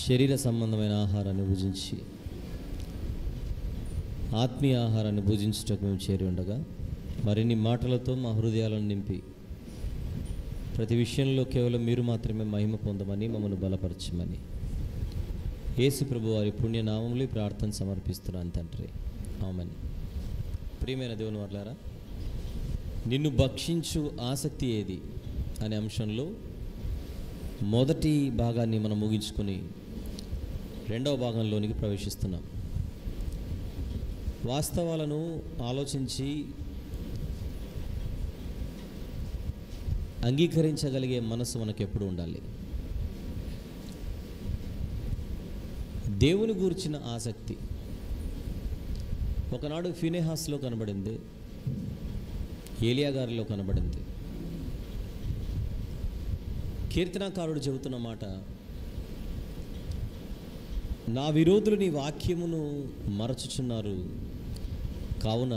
శరీర సంబంధమైన ఆహారాన్ని భుజించి ఆత్మీయ ఆహారాన్ని భుజించుటకు మేము చేరి ఉండగా మరిన్ని మాటలతో మా హృదయాలను నింపి ప్రతి విషయంలో కేవలం మీరు మాత్రమే మహిమ పొందమని మమ్మల్ని బలపరచమని యేసు ప్రభు వారి పుణ్యనామంలో ఈ ప్రార్థన సమర్పిస్తున్నాను తండ్రి, ఆమేన్. ప్రియమైన దేవుని వర్లారా, నిన్ను భక్షించు ఆసక్తి ఏది అనే అంశంలో మొదటి భాగాన్ని మనం ముగించుకొని రెండవ భాగంలోనికి ప్రవేశిస్తున్నాం. వాస్తవాలను ఆలోచించి అంగీకరించగలిగే మనసు మనకు ఎప్పుడు ఉండాలి. దేవుని గూర్చిన ఆసక్తి ఒకనాడు ఫినెహాస్లో కనబడింది, ఏలియా గారిలో కనబడింది. కీర్తనాకారుడు చెబుతున్న మాట, నా విరోధులు నీ వాక్యమును మరచుచున్నారు, కావున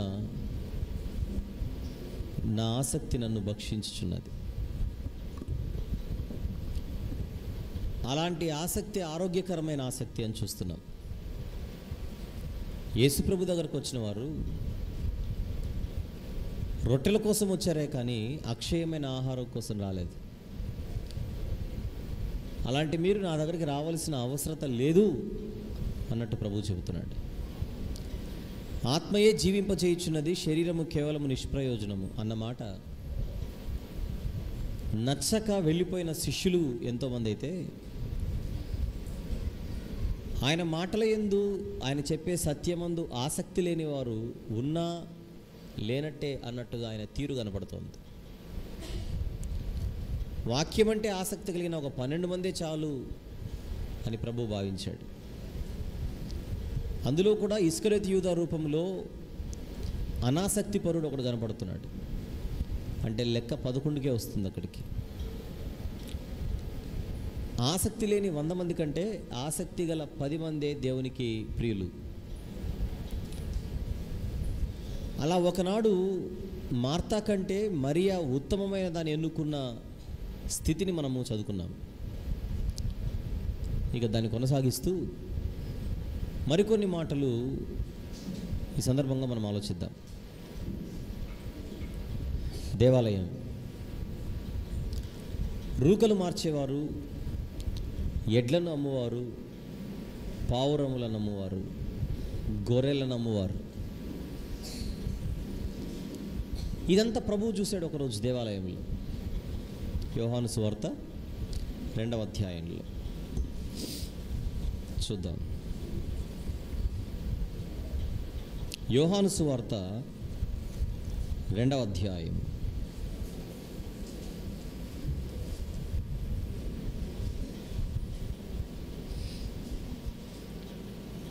నా ఆసక్తి నన్ను భక్షించుచున్నది. అలాంటి ఆసక్తి ఆరోగ్యకరమైన ఆసక్తి అని చూస్తున్నాం. యేసుప్రభు దగ్గరకు వచ్చిన వారు రొట్టెల కోసం వచ్చారే కానీ అక్షయమైన ఆహారం కోసం రాలేదు. అలాంటి మీరు నా దగ్గరికి రావాల్సిన అవసరత లేదు అన్నట్టు ప్రభు చెబుతున్నాడు. ఆత్మయే జీవింపచేయుచున్నది, శరీరము కేవలము నిష్ప్రయోజనము అన్నమాట నచ్చక వెళ్ళిపోయిన శిష్యులు ఎంతోమంది అయితే ఆయన మాటల యందు, ఆయన చెప్పే సత్యమందు ఆసక్తి లేని వారు ఉన్నా లేనట్టే అన్నట్టుగా ఆయన తీరు కనపడుతోంది. వాక్యం అంటే ఆసక్తి కలిగిన ఒక 12 మందే చాలు అని ప్రభు భావించాడు. అందులో కూడా ఇస్కరియోతు యూదా రూపంలో అనాసక్తి పరుడు ఒకడు కనపడుతున్నాడు. అంటే లెక్క 11కే వస్తుంది అక్కడికి. ఆసక్తి లేని 100 మంది కంటే ఆసక్తి గల 10 మందే దేవునికి ప్రియులు. అలా ఒకనాడు మార్తా కంటే మరియా ఉత్తమమైన దాన్ని ఎన్నుకున్న స్థితిని మనము చదువుకున్నాం. ఇక దాన్ని కొనసాగిస్తూ మరికొన్ని మాటలు ఈ సందర్భంగా మనం ఆలోచిద్దాం. దేవాలయం, రూకలు మార్చేవారు, ఎడ్లను అమ్మువారు, పావురములను అమ్మువారు, గొర్రెలను అమ్మువారు. ఇదంతా ప్రభువు చూశాడు ఒకరోజు దేవాలయంలో. యోహాను సువార్త 2వ అధ్యాయంలో చూద్దాం. యోహాను సువార్త 2వ అధ్యాయం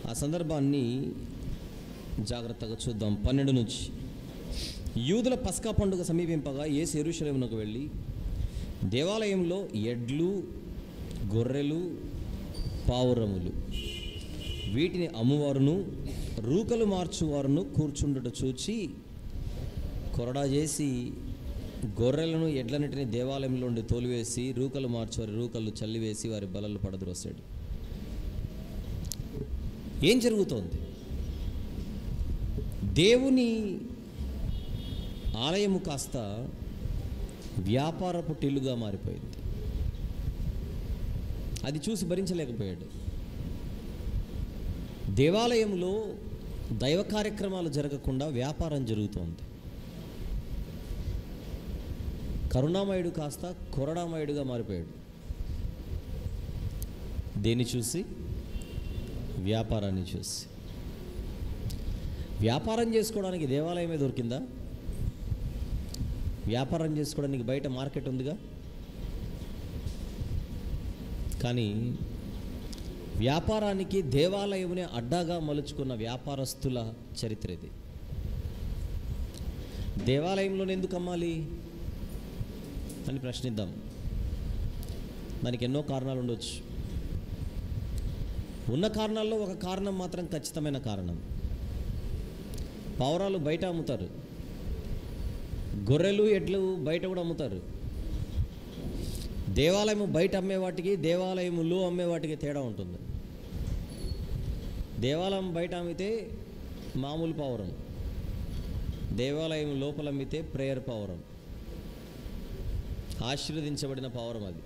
ఆ సందర్భాన్ని జాగ్రత్తగా చూద్దాం. 12 నుంచి. యూదుల పస్కా పండుగ సమీపింపగా యేసు యెరూషలేమునకు వెళ్ళి దేవాలయంలో ఎడ్లు, గొర్రెలు, పావురములు వీటిని అమ్మువారును రూకలు మార్చువారును కూర్చుండుట చూచి కొరడా చేసి గొర్రెలను ఎడ్లన్నిటిని దేవాలయంలో నుండి తోలివేసి రూకలు మార్చువారి రూకలు చల్లివేసి వారి బలలు పడద్రోసాడు. ఏం జరుగుతోంది? దేవుని ఆలయము కాస్త వ్యాపారపు టిల్లుగా మారిపోయింది. అది చూసి భరించలేకపోయాడు. దేవాలయంలో దైవ కార్యక్రమాలు జరగకుండా వ్యాపారం జరుగుతోంది. కరుణామయుడు కాస్త కొరడామయుడుగా మారిపోయాడు. దేన్ని చూసి? వ్యాపారాన్ని చూసి. వ్యాపారం చేసుకోవడానికి దేవాలయమే దొరికిందా? వ్యాపారం చేసుకోవడానికి బయట మార్కెట్ ఉందిగా. కానీ వ్యాపారానికి దేవాలయమునే అడ్డాగా మలుచుకున్న వ్యాపారస్తుల చరిత్ర ఇది. దేవాలయంలోనే ఎందుకు అమ్మాలి అని ప్రశ్నిద్దాం. దానికి ఎన్నో కారణాలు ఉండొచ్చు. ఉన్న కారణాల్లో ఒక కారణం మాత్రం ఖచ్చితమైన కారణం. పావురాలు బయట అమ్ముతారు, గొర్రెలు ఎడ్లు బయట కూడా అమ్ముతారు. దేవాలయం బయట అమ్మే వాటికి, దేవాలయంలో అమ్మే వాటికి తేడా ఉంటుంది. దేవాలయం బయట అమ్మితే మామూలు పావురం, దేవాలయం లోపల అమ్మితే ప్రేయర్ పావురం, ఆశీర్వదించబడిన పావురం అది.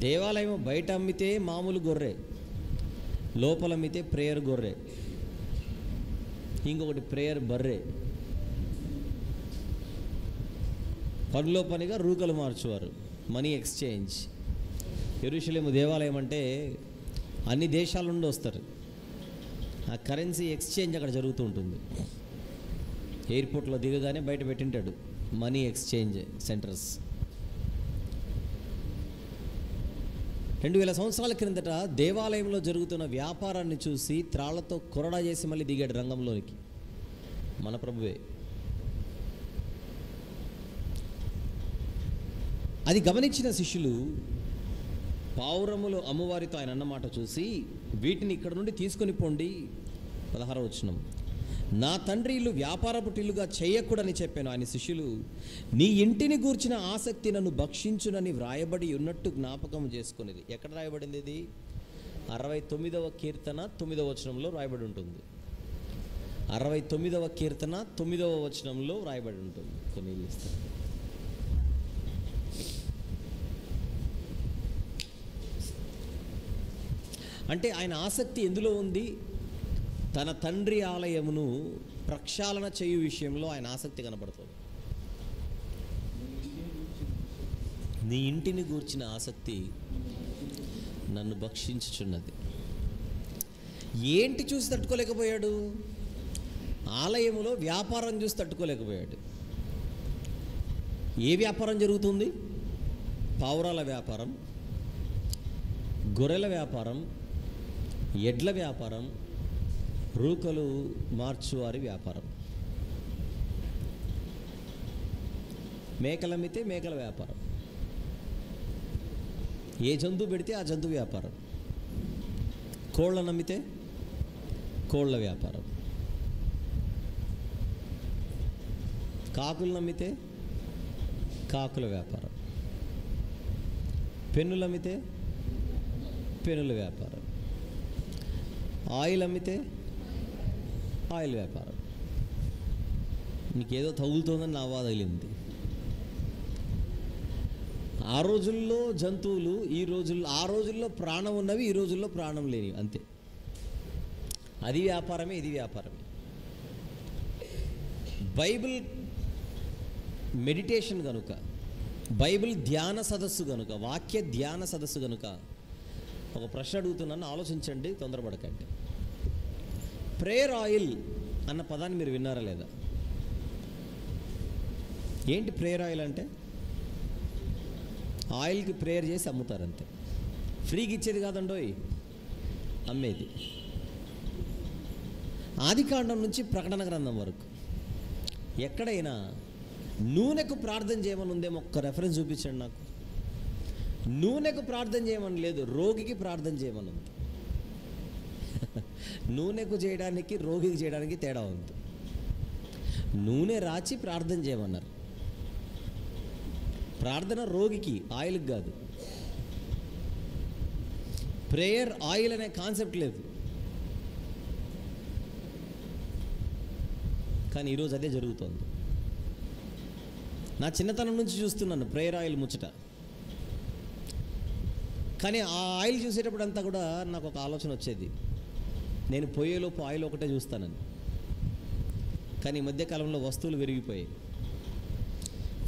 దేవాలయం బయట అమ్మితే మామూలు గొర్రె, లోపల అమ్మితే ప్రేయర్ గొర్రె, ఇంకొకటి ప్రేయర్ బర్రె. పనిలో పనిగా రూకలు మార్చువారు, మనీ ఎక్స్చేంజ్. యెరూషలేము దేవాలయం అంటే అన్ని దేశాల నుండి వస్తారు, ఆ కరెన్సీ ఎక్స్చేంజ్ అక్కడ జరుగుతూ ఉంటుంది. ఎయిర్పోర్ట్లో దిగగానే బయట పెట్టింటాడు మనీ ఎక్స్చేంజ్ సెంటర్స్. 2000 సంవత్సరాల క్రిందట దేవాలయంలో జరుగుతున్న వ్యాపారాన్ని చూసి త్రాళ్లతో కొరడా చేసి మళ్ళీ దిగాడు రంగంలోనికి మన ప్రభువే. అది గమనించిన శిష్యులు పావురములు అమ్మవారితో ఆయన అన్నమాట చూసి, వీటిని ఇక్కడ నుండి తీసుకొని పోండి. 16వ వచనం, నా తండ్రి ఇల్లు వ్యాపారపు టిల్లుగా చేయకూడని చెప్పాను. ఆయన శిష్యులు, నీ ఇంటిని గూర్చిన ఆసక్తి నన్ను భక్షించునని వ్రాయబడి ఉన్నట్టు జ్ఞాపకం చేసుకునేది. ఎక్కడ రాయబడింది ఇది? 69వ కీర్తన 9వ వచనంలో రాయబడి ఉంటుంది. 69వ కీర్తన 9వ వచనంలో రాయబడి ఉంటుంది. కొన్ని ఇస్తాను. అంటే ఆయన ఆసక్తి ఎందులో ఉంది? తన తండ్రి ఆలయమును ప్రక్షాళన చేయు విషయంలో ఆయన ఆసక్తి కనపడుతుంది. నీ ఇంటిని గూర్చిన ఆసక్తి నన్ను భక్షించుచున్నది. ఏంటి చూసి తట్టుకోలేకపోయాడు? ఆలయములో వ్యాపారం చూసి తట్టుకోలేకపోయాడు. ఏ వ్యాపారం జరుగుతుంది? పావురాల వ్యాపారం, గొర్రెల వ్యాపారం, ఎడ్ల వ్యాపారం, రూకలు మార్చువారి వ్యాపారం. మేకలమ్మితే మేకల వ్యాపారం, ఏ జంతువు పెడితే ఆ జంతువు వ్యాపారం. కోళ్ళను నమ్మితే కోళ్ళ వ్యాపారం, కాకులు నమ్మితే కాకుల వ్యాపారం, పెన్నులు అమ్మితే పెన్నుల వ్యాపారం, ఆయిల్ అమ్మితే ఆయిల్ వ్యాపారం. నీకేదో తగులుతోందని నా బాధ తగిలింది. ఆ రోజుల్లో జంతువులు, ఆ రోజుల్లో ప్రాణం ఉన్నవి, ఈ రోజుల్లో ప్రాణం లేనివి, అంతే. అది వ్యాపారమే, ఇది వ్యాపారమే. బైబిల్ మెడిటేషన్ కనుక, బైబిల్ ధ్యాన సదస్సు కనుక, వాక్య ధ్యాన సదస్సు కనుక ఒక ప్రశ్న అడుగుతున్నాను, ఆలోచించండి, తొందరపడకండి. ప్రేయర్ ఆయిల్ అన్న పదాన్ని మీరు విన్నారా లేదా? ఏంటి ప్రేయర్ ఆయిల్ అంటే? ఆయిల్కి ప్రేయర్ చేసి అమ్ముతారు అంతే. ఫ్రీకి ఇచ్చేది కాదండోయ్, అమ్మేది. ఆదికాండం నుంచి ప్రకటన గ్రంథం వరకు ఎక్కడైనా నూనెకు ప్రార్థన చేయమని ఉందేమో ఒక్క రెఫరెన్స్ చూపించండి నాకు. నూనెకు ప్రార్థన చేయమని లేదు, రోగికి ప్రార్థన చేయమని ఉంది. నూనెకు చేయడానికి రోగికి చేయడానికి తేడా ఉంది. నూనె రాచి ప్రార్థన చేయమన్నారు. ప్రార్థన రోగికి, ఆయిల్కి కాదు. ప్రేయర్ ఆయిల్ అనే కాన్సెప్ట్ లేదు. కానీ ఈరోజు అదే జరుగుతోంది. నా చిన్నతనం నుంచి చూస్తున్నాను ప్రేయర్ ఆయిల్ ముచ్చట. కానీ ఆ ఆయిల్ చూసేటప్పుడు అంతా కూడా నాకు ఒక ఆలోచన వచ్చేది, నేను పోయేలోపు ఆయిల్ ఒకటే చూస్తానని. కానీ ఈ మధ్యకాలంలో వస్తువులు పెరిగిపోయాయి.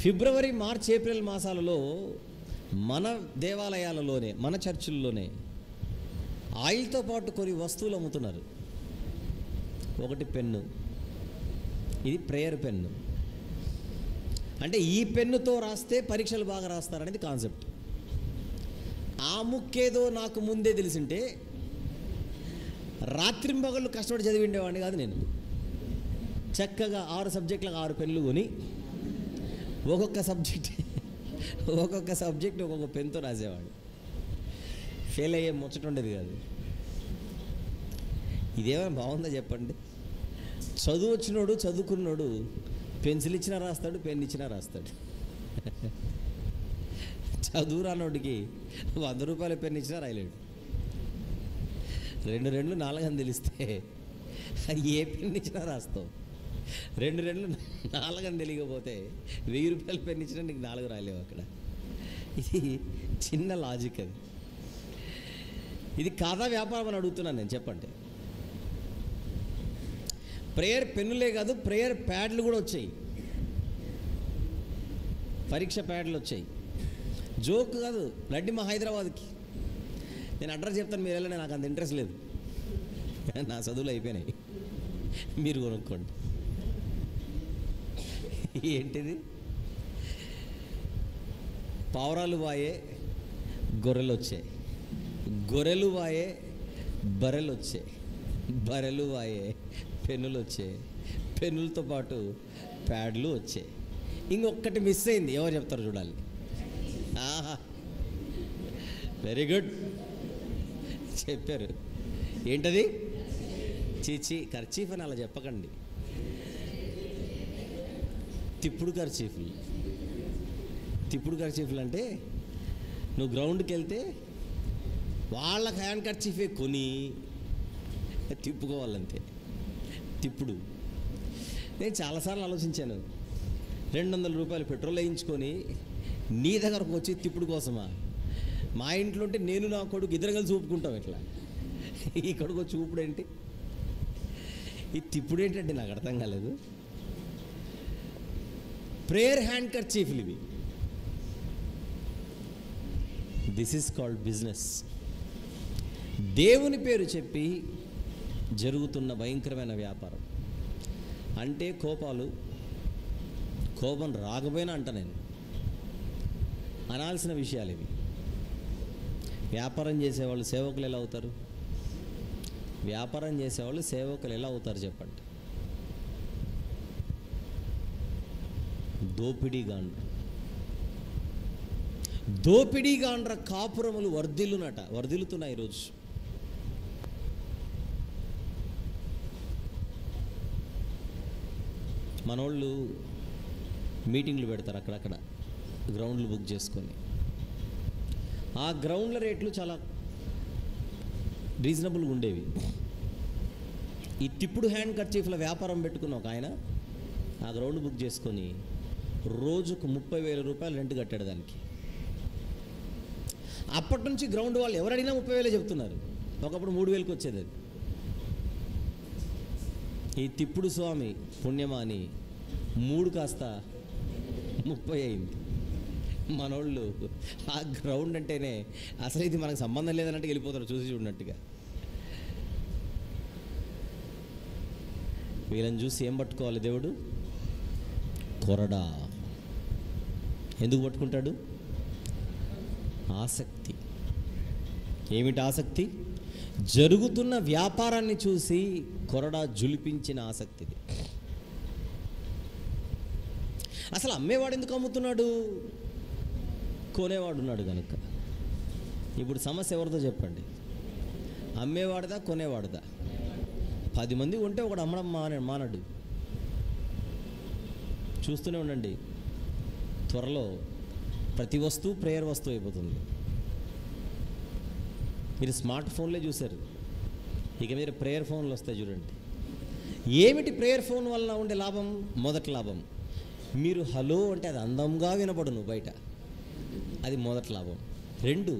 ఫిబ్రవరి, మార్చ్, ఏప్రిల్ మాసాలలో మన దేవాలయాలలోనే, మన చర్చిల్లోనే ఆయిల్తో పాటు కొన్ని వస్తువులు అమ్ముతున్నారు. ఒకటి పెన్ను, ఇది ప్రేయర్ పెన్ను. అంటే ఈ పెన్నుతో రాస్తే పరీక్షలు బాగా రాస్తారనేది కాన్సెప్ట్. ఆ ముక్కేదో నాకు ముందే తెలిసింటే రాత్రింబగళ్ళు కష్టపడి చదివిండేవాడిని కాదు నేను. చక్కగా 6 సబ్జెక్టులకు 6 పెన్నులు కొని ఒక్కొక్క సబ్జెక్ట్ ఒక్కొక్క పెన్తో రాసేవాడు. ఫెయిల్ అయ్యే ముచ్చట ఉండేది కాదు. ఇదేమైనా బాగుందా చెప్పండి? చదువు వచ్చినోడు, చదువుకున్నాడు పెన్సిల్ ఇచ్చినా రాస్తాడు, పెన్ ఇచ్చినా రాస్తాడు. చదువు రానోడికి 100 రూపాయల పెన్ను ఇచ్చినా రాయలేడు. 2 2 4 అని తెలిస్తే ఏ పెన్ను ఇచ్చినా రాస్తావు. 2 2 4 అని తెలియకపోతే 1000 రూపాయల పెన్ను ఇచ్చినా నీకు 4 రాయలేవు అక్కడ. ఇది చిన్న లాజిక్. అది ఇది కాదా వ్యాపారం అని అడుగుతున్నాను నేను. చెప్పండి. ప్రేయర్ పెన్నులే కాదు, ప్రేయర్ ప్యాడ్లు కూడా వచ్చాయి. పరీక్ష ప్యాడ్లు వచ్చాయి. జోక్ కాదు, రండి మా హైదరాబాద్కి. నేను అడ్రస్ చెప్తాను, మీరు వెళ్ళండి. నాకు అంత ఇంట్రెస్ట్ లేదు, నా చదువులు అయిపోయినాయి, మీరు కొనుక్కోండి. ఏంటిది? పావురాలు వాయే గొర్రెలు వచ్చాయి, గొర్రెలు వాయే బర్రెలు వచ్చాయి, బర్రెలు వాయే పెన్నులు వచ్చాయి, పెన్నులతో పాటు ప్యాడ్లు వచ్చాయి. ఇంకొకటి మిస్ అయింది. ఎవరు చెప్తారు చూడాలి. ఆహా, వెరీ గుడ్, చెప్పారు. ఏంటది? చీచి, ఖర్చీఫ్ అని అలా చెప్పకండి. తిప్పుడు ఖర్చీఫ్లు. తిప్పుడు ఖర్చీఫ్లు అంటే నువ్వు గ్రౌండ్కి వెళ్తే వాళ్ళకి హ్యాండ్ ఖర్చీఫే కొని తిప్పుకోవాలంతే. తిప్పుడు. నేను చాలాసార్లు ఆలోచించాను, 200 రూపాయలు పెట్రోల్ వేయించుకొని నీ దగ్గరకు వచ్చి తిప్పుడు కోసమా? మా ఇంట్లో ఉంటే నేను నా కొడుకు ఇద్దరు కలిసి చూపుకుంటాం. ఇట్లా ఈ కొడుకు చూపుడు ఏంటి, ఈ తిప్పుడు ఏంటంటే నాకు అర్థం కాలేదు. ప్రేయర్ హ్యాండ్ కర్చీఫ్లు ఇవి. This is called business. దేవుని పేరు చెప్పి జరుగుతున్న భయంకరమైన వ్యాపారం. అంటే కోపాలు, కోపం రాకపోయినా అంట నేను అనాల్సిన విషయాలు ఇవి. వ్యాపారం చేసేవాళ్ళు సేవకులు ఎలా అవుతారు? వ్యాపారం చేసేవాళ్ళు సేవకులు ఎలా అవుతారు చెప్పండి? దోపిడీగాండ్ర కాపురములు వర్ధిల్లుతున్నాయి ఈరోజు. మనోళ్ళు మీటింగ్లు పెడతారు అక్కడక్కడ, గ్రౌండ్లు బుక్ చేసుకొని. ఆ గ్రౌండ్ల రేట్లు చాలా రీజనబుల్గా ఉండేవి. ఈ తిప్పుడు హ్యాండ్ కర్చీఫ్ల వ్యాపారం పెట్టుకున్న ఒక ఆయన ఆ గ్రౌండ్ బుక్ చేసుకొని రోజుకు 30,000 రూపాయలు రెంట్ కట్టాడు దానికి. అప్పటి నుంచి గ్రౌండ్ వాళ్ళు ఎవరడినా 30,000 చెప్తున్నారు. ఒకప్పుడు 3,000కి వచ్చేది అది. ఈ తిప్పుడు స్వామి పుణ్యమా అని 3 కాస్త 30 అయింది. మనోళ్ళు ఆ గ్రౌండ్ అంటేనే అసలు ఇది మనకు సంబంధం లేదన్నట్టు వెళ్ళిపోతారు, చూసి చూడనట్టుగా. వీళ్ళని చూసి ఏం పట్టుకోవాలి దేవుడు? కొరడా. ఎందుకు పట్టుకుంటాడు? ఆసక్తి. ఏమిటి ఆసక్తి? జరుగుతున్న వ్యాపారాన్ని చూసి కొరడా జులిపించిన ఆసక్తిది. అసలు అమ్మేవాడు ఎందుకు అమ్ముతున్నాడు? కొనేవాడు ఉన్నాడు కనుక. ఇప్పుడు సమస్య ఎవరిదో చెప్పండి? అమ్మేవాడిదా కొనేవాడిదా? 10 మంది ఉంటే ఒకడు అమ్మడం మానడు. చూస్తూనే ఉండండి, త్వరలో ప్రతి వస్తువు ప్రేయర్ వస్తువు అయిపోతుంది. మీరు స్మార్ట్ ఫోన్లే చూశారు, ఇక మీరు ప్రేయర్ ఫోన్లు వస్తాయి చూడండి. ఏమిటి ప్రేయర్ ఫోన్ వల్ల ఉండే లాభం? మొదటి లాభం, మీరు హలో అంటే అది అందంగా వినపడును బయట, అది మొదటి లాభం. 2,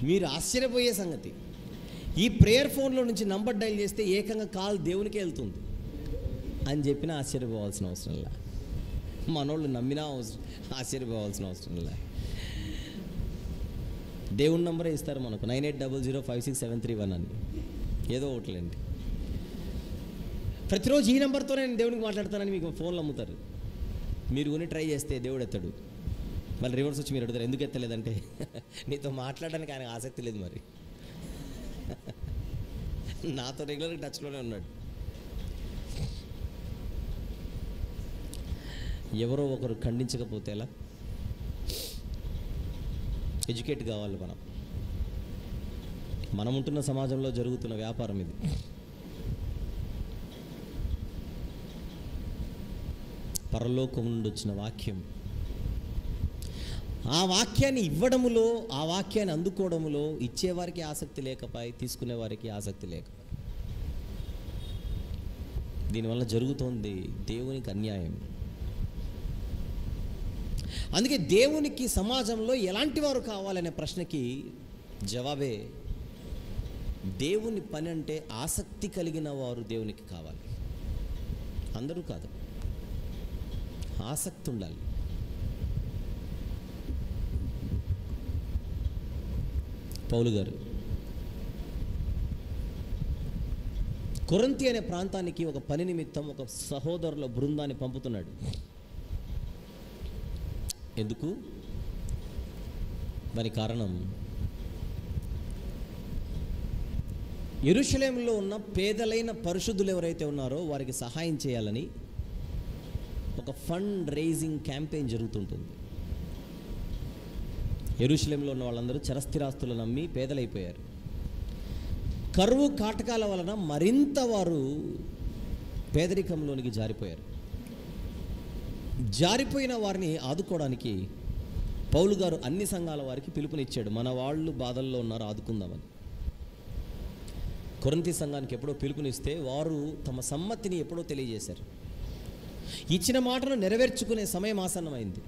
మీరు ఆశ్చర్యపోయే సంగతి, ఈ ప్రేయర్ ఫోన్లో నుంచి నంబర్ డైల్ చేస్తే ఏకంగా కాల్ దేవునికే వెళ్తుంది అని చెప్పినా ఆశ్చర్యపోవాల్సిన అవసరం లే. మనోళ్ళు నమ్మినా ఆశ్చర్యపోవాల్సిన అవసరం లే. దేవుని నంబరే ఇస్తారు మనకు, 9800567731 అని, ఏదో ఒకటిలేండి. ప్రతిరోజు ఈ నెంబర్తో నేను దేవునికి మాట్లాడతానని మీకు ఫోన్లు అమ్ముతారు. మీరు కొని ట్రై చేస్తే దేవుడు ఎత్తాడు. మళ్ళీ రివర్స్ వచ్చి మీరు అడుగుతారు, ఎందుకు ఎత్తలేదంటే నీతో మాట్లాడడానికి ఆయన ఆసక్తి లేదు, మరి నాతో రెగ్యులర్గా టచ్లోనే ఉన్నాడు. ఎవరో ఒకరు ఖండించకపోతే ఎలా? ఎడ్యుకేట్ కావాలి మనం ఉంటున్న సమాజంలో జరుగుతున్న వ్యాపారం ఇది. పరలోకం నుండి వచ్చిన వాక్యం, ఆ వాక్యాన్ని ఇవ్వడములో, ఆ వాక్యాన్ని అందుకోవడములో ఇచ్చేవారికి ఆసక్తి లేకపోయి, తీసుకునే వారికి ఆసక్తి లేకపోయి, దీనివల్ల జరుగుతోంది దేవునికి అన్యాయం. అందుకే దేవునికి సమాజంలో ఎలాంటి వారు కావాలనే ప్రశ్నకి జవాబే, దేవుని పని అంటే ఆసక్తి కలిగిన వారు దేవునికి కావాలి. అందరూ కాదు, ఆసక్తి ఉండాలి. పౌలు గారు కొరింథీ అనే ప్రాంతానికి ఒక పని నిమిత్తం ఒక సహోదరుల బృందాన్ని పంపుతున్నాడు. ఎందుకు? దాని కారణం, యెరూషలేములో ఉన్న పేదలైన పరిశుద్ధులు ఎవరైతే ఉన్నారో వారికి సహాయం చేయాలని ఒక ఫండ్ రైజింగ్ క్యాంపెయిన్ జరుగుతుంటుంది. యెరూషలేములో ఉన్న వాళ్ళందరూ చరస్థిరాస్తులను అమ్మి పేదలైపోయారు. కరువు కాటకాల వలన మరింత వారు పేదరికంలోనికి జారిపోయారు. జారిపోయిన వారిని ఆదుకోవడానికి పౌలు గారు అన్ని సంఘాల వారికి పిలుపునిచ్చాడు. మన వాళ్ళు బాధల్లో ఉన్నారు, ఆదుకుందామని. కొరింథీ సంఘానికి ఎప్పుడో పిలుపునిస్తే వారు తమ సమ్మతిని ఎప్పుడో తెలియజేశారు. ఇచ్చిన మాటను నెరవేర్చుకునే సమయం ఆసన్నమైంది.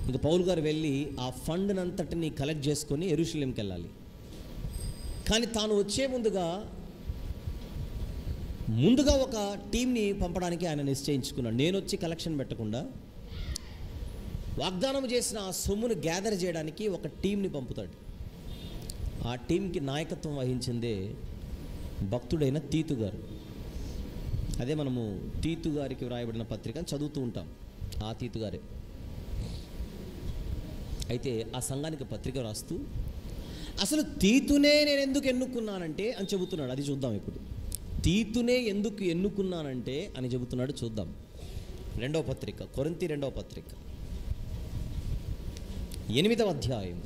ఇంకా పౌలు గారు వెళ్ళి ఆ ఫండ్ అంతటిని కలెక్ట్ చేసుకొని యెరూషలేంకి వెళ్ళాలి. కానీ తాను వచ్చే ముందుగా ఒక టీంని పంపడానికి ఆయన నిశ్చయించుకున్నాడు. నేను వచ్చి కలెక్షన్ పెట్టకుండా వాగ్దానం చేసిన ఆ సొమ్మును గ్యాదర్ చేయడానికి ఒక టీంని పంపుతాడు. ఆ టీంకి నాయకత్వం వహించిందే భక్తుడైన తీతు గారు. అదే మనము తీతు గారికి వ్రాయబడిన పత్రికను చదువుతూ ఉంటాం. ఆ తీతు గారే. అయితే ఆ సంఘానికి పత్రిక రాస్తూ అసలు తీతునే నేను ఎందుకు ఎన్నుకున్నానంటే అని చెబుతున్నాడు. అది చూద్దాం ఇప్పుడు. తీతునే ఎందుకు ఎన్నుకున్నానంటే అని చెబుతున్నాడు, చూద్దాం. రెండవ పత్రిక, కొరింథీ రెండవ పత్రిక 8వ అధ్యాయం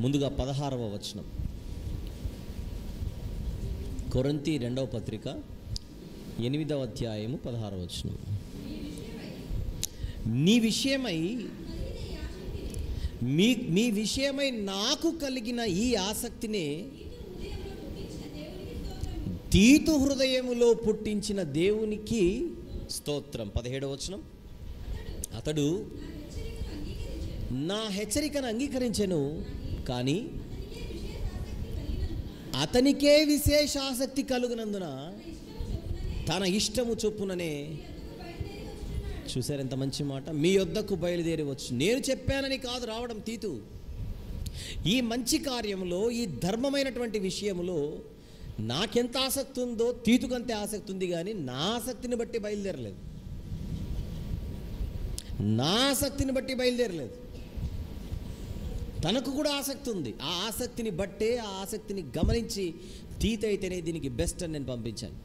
ముందుగా 16వ వచనం. కొరింథీ రెండవ పత్రిక 8వ అధ్యాయము 16వ వచనం. నీ విషయమై మీ విషయమై నాకు కలిగిన ఈ ఆసక్తినే తీతు హృదయములో పుట్టించిన దేవునికి స్తోత్రం. 17వ వచనం. అతడు నా హెచ్చరికను అంగీకరించెను, కానీ అతనికే విశేష ఆసక్తి కలుగునందున తన ఇష్టము చొప్పుననే. చూశారు ఎంత మంచి మాట? మీ యొద్దకు బయలుదేరి వచ్చు. నేను చెప్పానని కాదు రావడం తీతు. ఈ మంచి కార్యంలో, ఈ ధర్మమైనటువంటి విషయంలో నాకెంత ఆసక్తి ఉందో తీతుకంతే ఆసక్తి ఉంది, కానీ నా ఆసక్తిని బట్టి బయలుదేరలేదు. నా ఆసక్తిని బట్టి బయలుదేరలేదు. తనకు కూడా ఆసక్తి ఉంది. ఆ ఆసక్తిని బట్టే, ఆ ఆసక్తిని గమనించి తీతు అయితేనే దీనికి బెస్ట్ అని నేను పంపించాను.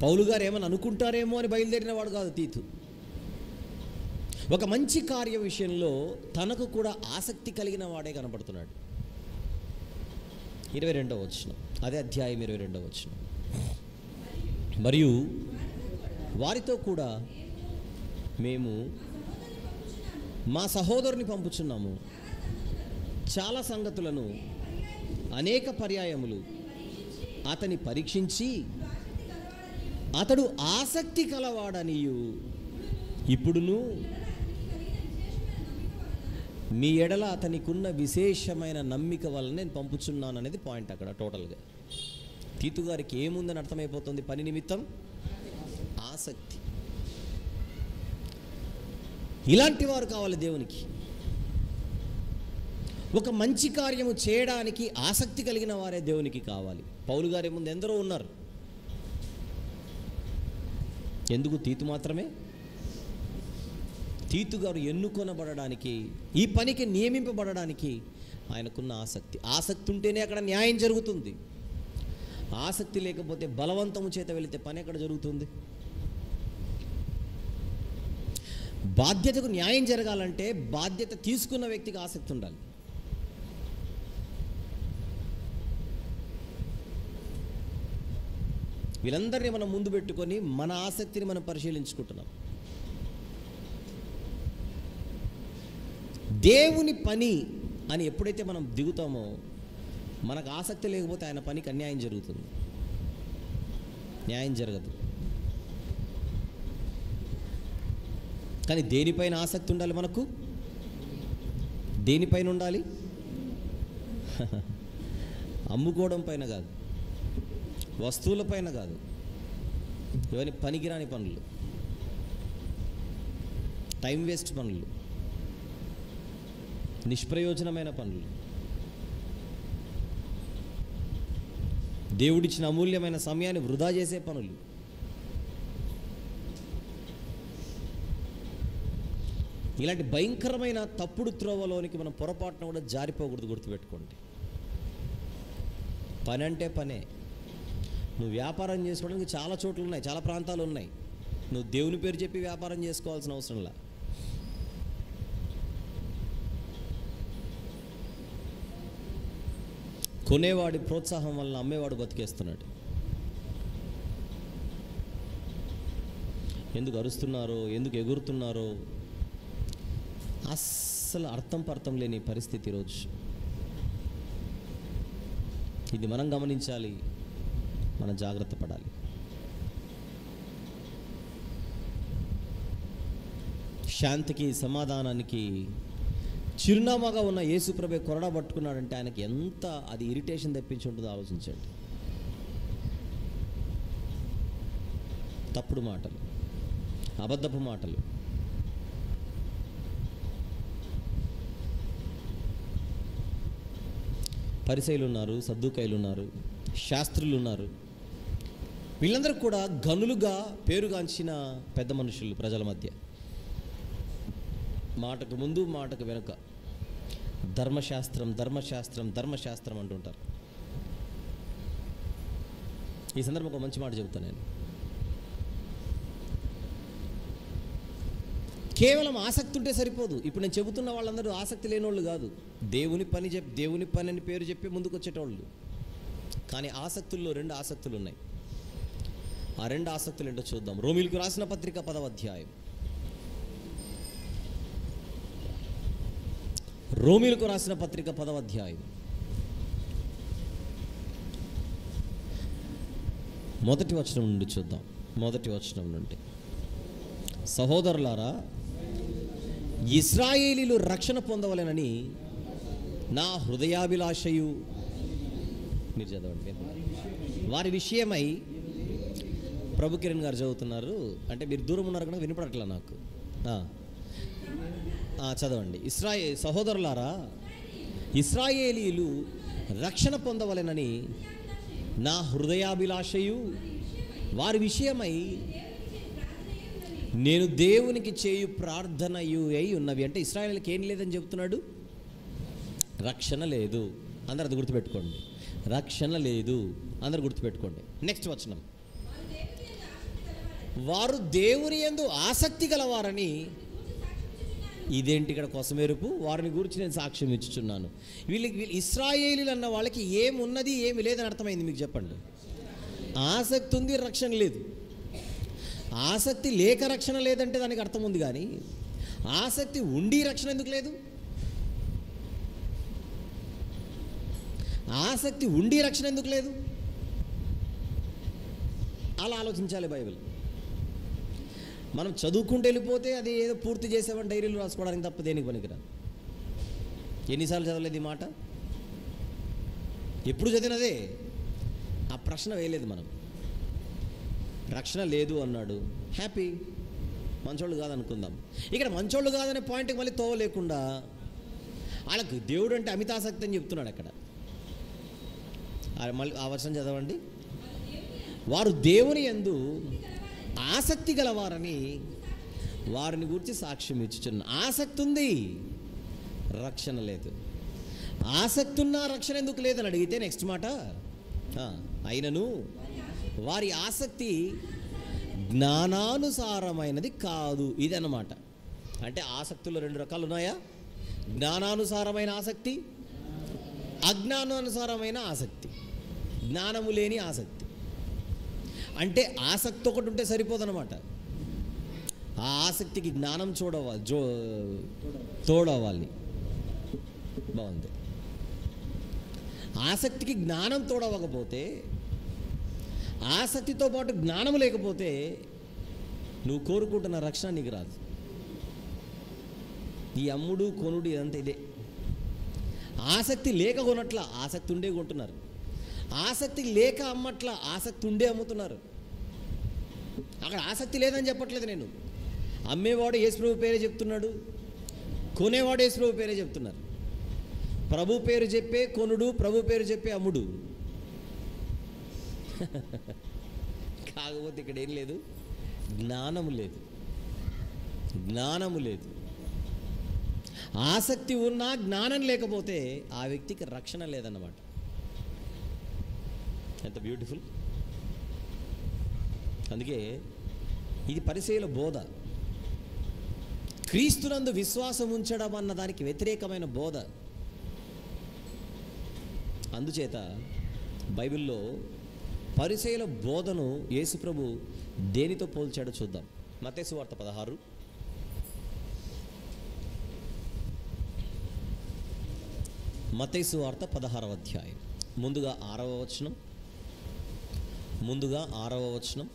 పౌలు గారు ఏమని అనుకుంటారేమో అని బయలుదేరిన వాడు కాదు తీతు. ఒక మంచి కార్య విషయంలో తనకు కూడా ఆసక్తి కలిగిన వాడే కనపడుతున్నాడు. 22వ వచనం, అదే అధ్యాయం 22వ వచనం. మరియు వారితో కూడా మేము మా సహోదరుని పంపుచున్నాము. చాలా సంగతులను అనేక పర్యాయములు అతని పరీక్షించి అతడు ఆసక్తి కలవాడనియు ఇప్పుడును మీ ఎడల అతనికున్న విశేషమైన నమ్మిక వల్ల నేను పంపుచున్నాను అనేది పాయింట్ అక్కడ టోటల్గా. తీతు గారికి ఏముందని అర్థమైపోతుంది? పని నిమిత్తం ఆసక్తి. ఇలాంటి వారు కావాలి దేవునికి. ఒక మంచి కార్యము చేయడానికి ఆసక్తి కలిగిన వారే దేవునికి కావాలి. పౌలు గారి ముందు ఎందరో ఉన్నారు. ఎందుకు తీతు మాత్రమే? తీతు గారు ఎన్నుకొనబడడానికి, ఈ పనికి నియమింపబడడానికి ఆయనకున్న ఆసక్తి. ఆసక్తి ఉంటేనే అక్కడ న్యాయం జరుగుతుంది. ఆసక్తి లేకపోతే బలవంతము చేత వెళితే పని ఎక్కడ జరుగుతుంది? బాధ్యతకు న్యాయం జరగాలంటే బాధ్యత తీసుకున్న వ్యక్తికి ఆసక్తి ఉండాలి. వీళ్ళందరినీ మనం ముందు పెట్టుకొని మన ఆసక్తిని మనం పరిశీలించుకుంటున్నాం. దేవుని పని అని ఎప్పుడైతే మనం దిగుతామో మనకు ఆసక్తి లేకపోతే ఆయన పనికి అన్యాయం జరుగుతుంది, న్యాయం జరగదు. కానీ దేనిపైన ఆసక్తి ఉండాలి మనకు? దేనిపైన ఉండాలి? అమ్ముకోవడం పైన కాదు, వస్తువుల పైన కాదు, ఇవన్నీ పనికిరాని పనులు, టైం వేస్ట్ పనులు, నిష్ప్రయోజనమైన పనులు, దేవుడిచ్చిన అమూల్యమైన సమయాన్ని వృధా చేసే పనులు. ఇలాంటి భయంకరమైన తప్పుడు త్రోవలోనికి మనం పొరపాటున కూడా జారిపోకూడదు. గుర్తుపెట్టుకోండి, పని అంటే పనే. నువ్వు వ్యాపారం చేసుకోవడానికి చాలా చోట్ల ఉన్నాయి, చాలా ప్రాంతాలు ఉన్నాయి. నువ్వు దేవుని పేరు చెప్పి వ్యాపారం చేసుకోవాల్సిన అవసరంలా. కొనేవాడి ప్రోత్సాహం వల్ల అమ్మేవాడు బతికేస్తున్నాడు. ఎందుకు అరుస్తున్నారో, ఎందుకు ఎగురుతున్నారో అస్సలు అర్థం లేని పరిస్థితి ఈరోజు. ఇది మనం గమనించాలి, మనం జాగ్రత్త పడాలి. శాంతికి, సమాధానానికి చిరునామాగా ఉన్న యేసుప్రభే కొరడా పట్టుకున్నాడంటే ఆయనకి ఎంత అది ఇరిటేషన్ తెప్పించి ఉంటుందో ఆలోచించండి. తప్పుడు మాటలు, అబద్ధపు మాటలు, పరిసయ్యులు ఉన్నారు, సద్దూకయ్యులు ఉన్నారు, శాస్త్రులు ఉన్నారు. వీళ్ళందరూ కూడా గనులుగా పేరుగాంచిన పెద్ద మనుషులు ప్రజల మధ్య. మాటకు ముందు మాటకు వెనుక ధర్మశాస్త్రం ధర్మశాస్త్రం ధర్మశాస్త్రం అంటుంటారు. ఈ సందర్భంలో ఒక మంచి మాట చెబుతాను నేను. కేవలం ఆసక్తి ఉంటే సరిపోదు. ఇప్పుడు నేను చెబుతున్న వాళ్ళందరూ ఆసక్తి లేని వాళ్ళు కాదు. దేవుని పని అని పేరు చెప్పి ముందుకు వచ్చేటోళ్ళు. కానీ ఆసక్తుల్లో 2 ఆసక్తులు ఉన్నాయి. ఆ 2 ఆసక్తులు ఏంటో చూద్దాం. రోమీయులకు రాసిన పత్రిక 10వ అధ్యాయం. రోమీయులకు రాసిన పత్రిక 10వ అధ్యాయం మొదటి వచనం నుండి చూద్దాం. మొదటి వచనం నుండి, సహోదరులారా, ఇశ్రాయేలీలు రక్షణ పొందవలెనని నా హృదయాభిలాషయు, మీరు చదవండి, వారి విషయమై. ప్రభు కిరణ్ గారు చదువుతున్నారు, అంటే మీరు దూరం ఉన్నారు కనుక వినపడట్లా నాకు. చదవండి. సహోదరులారా, ఇశ్రాయేలీలు రక్షణ పొందవలెనని నా హృదయాభిలాషయు వారి విషయమై నేను దేవునికి చేయు ప్రార్థనయు అయి ఉన్నవి. అంటే ఇశ్రాయేలుకి ఏం లేదని చెబుతున్నాడు? రక్షణ లేదు. అందరు అది గుర్తుపెట్టుకోండి. రక్షణ లేదు, అందరు గుర్తుపెట్టుకోండి. నెక్స్ట్ వచనం, వారు దేవుని యందు ఆసక్తి గలవారని. ఇదేంటి ఇక్కడ కొసమెరుపు? వారిని గురించి నేను సాక్ష్యం ఇచ్చుచున్నాను. వీళ్ళు ఇశ్రాయేలీలు అన్న వాళ్ళకి ఏమున్నది ఏమి లేదని అర్థమైంది. మీకు చెప్పండి. ఆసక్తి ఉంది, రక్షణ లేదు. ఆసక్తి లేక రక్షణ లేదంటే దానికి అర్థం ఉంది, కానీ ఆసక్తి ఉండి రక్షణ ఎందుకు లేదు? ఆసక్తి ఉండి రక్షణ ఎందుకు లేదు? అలా ఆలోచించాలి బైబిల్. మనం చదువుకుంటూ వెళ్ళిపోతే అది ఏదో పూర్తి చేసామని డైరీలు రాసుకోవడానికి తప్ప దేనికి పనికిరాదు. ఎన్నిసార్లు చదవలేదు ఈ మాట? ఎప్పుడు చదివినదే. ఆ ప్రశ్న వేయలేదు మనం. రక్షణ లేదు అన్నాడు, హ్యాపీ, మంచోళ్ళు కాదనుకుందాం. ఇక్కడ మంచోళ్ళు కాదనే పాయింట్కి మళ్ళీ తోవ లేకుండా వాళ్ళకు దేవుడు అంటే అమితాసక్తి అని చెప్తున్నాడు అక్కడ. మళ్ళీ ఆ వర్షం చదవండి. వారు దేవుని యందు ఆసక్తి గలవారని వారిని గురించి సాక్ష్యం ఇచ్చుచున్న. ఆసక్తి ఉంది, రక్షణ లేదు. ఆసక్తి ఉన్నా రక్షణ ఎందుకు లేదని అడిగితే నెక్స్ట్ మాట, అయినను వారి ఆసక్తి జ్ఞానానుసారమైనది కాదు. ఇదన్నమాట. అంటే ఆసక్తుల్లో 2 రకాలు ఉన్నాయా? జ్ఞానానుసారమైన ఆసక్తి, అజ్ఞానానుసారమైన ఆసక్తి, జ్ఞానము లేని ఆసక్తి. అంటే ఆసక్తి ఒకటి ఉంటే సరిపోదన్నమాట. ఆ ఆసక్తికి జ్ఞానం తోడవ్వాలి. బాగుంది. ఆసక్తికి జ్ఞానం తోడవకపోతే, ఆసక్తితో పాటు జ్ఞానం లేకపోతే నువ్వు కోరుకుంటున్న రక్షణ నీకు రాదు. ఈ అమ్ముడు కొనుడు ఇదంతా ఇదే. ఆసక్తి లేక కొనట్ల, ఆసక్తి ఉండే కొంటున్నారు. ఆసక్తి లేక అమ్మట్ల, ఆసక్తి ఉండే అమ్ముతున్నారు. అక్కడ ఆసక్తి లేదని చెప్పట్లేదు నేను. అమ్మేవాడు యేసుప్రభు పేరే చెప్తున్నాడు, కొనేవాడు యేసుప్రభు పేరే చెప్తున్నారు. ప్రభు పేరు చెప్పే కొనుడు, ప్రభు పేరు చెప్పే అమ్ముడు. కాకపోతే ఇక్కడ ఏం లేదు, జ్ఞానము లేదు. జ్ఞానము లేదు. ఆసక్తి ఉన్నా జ్ఞానం లేకపోతే ఆ వ్యక్తికి రక్షణ లేదన్నమాట. ఎంత బ్యూటిఫుల్. అందుకే ఇది పరిసయ్యుల బోధ. క్రీస్తునందు విశ్వాసం ఉంచడం అన్న దానికి వ్యతిరేకమైన బోధ. అందుచేత బైబిల్లో పరిసయ్యుల బోధను యేసుప్రభు దేనితో పోల్చాడో చూద్దాం. మత్తయి సువార్త 16, మత్తయి సువార్త 16వ అధ్యాయం ముందుగా 6వ వచనం.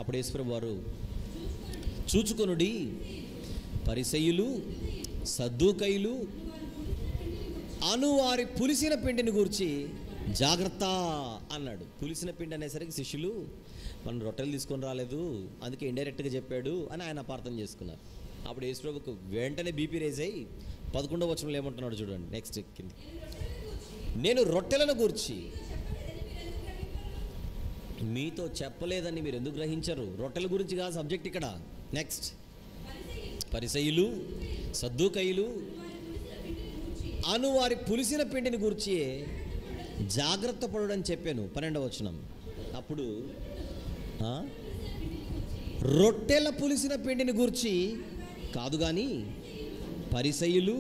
అప్పుడు యేసుప్రభు వారు, చూచుకొనుడి, పరిసయ్యులు సద్దూకయ్యులు అను వారి పులిసిన పిండిని గూర్చి జాగ్రత్త అన్నాడు. పులిసిన పిండి అనేసరికి శిష్యులు, మనం రొట్టెలు తీసుకొని రాలేదు, అందుకే ఇండైరెక్ట్గా చెప్పాడు అని ఆయన అపార్థం చేసుకున్నారు. అప్పుడు యేసుప్రభుకు వెంటనే బీపీ రేజ్ అయ్యి 11వ వచనంలో ఏమంటున్నాడు చూడండి. నెక్స్ట్ కింద, నేను రొట్టెలను గూర్చి మీతో చెప్పలేదని మీరు ఎందుకు గ్రహించరు? రొట్టెల గురించి కాదు సబ్జెక్ట్ ఇక్కడ. నెక్స్ట్, పరిసయ్యులు సద్దూకయ్యులు అను వారి పులిసిన పిండిని గూర్చి జాగ్రత్త పడుడని చెప్పాను. 12వ వచనం. అప్పుడు రొట్టెల పులిసిన పిండిని గూర్చి కాదు కానీ పరిసయ్యులు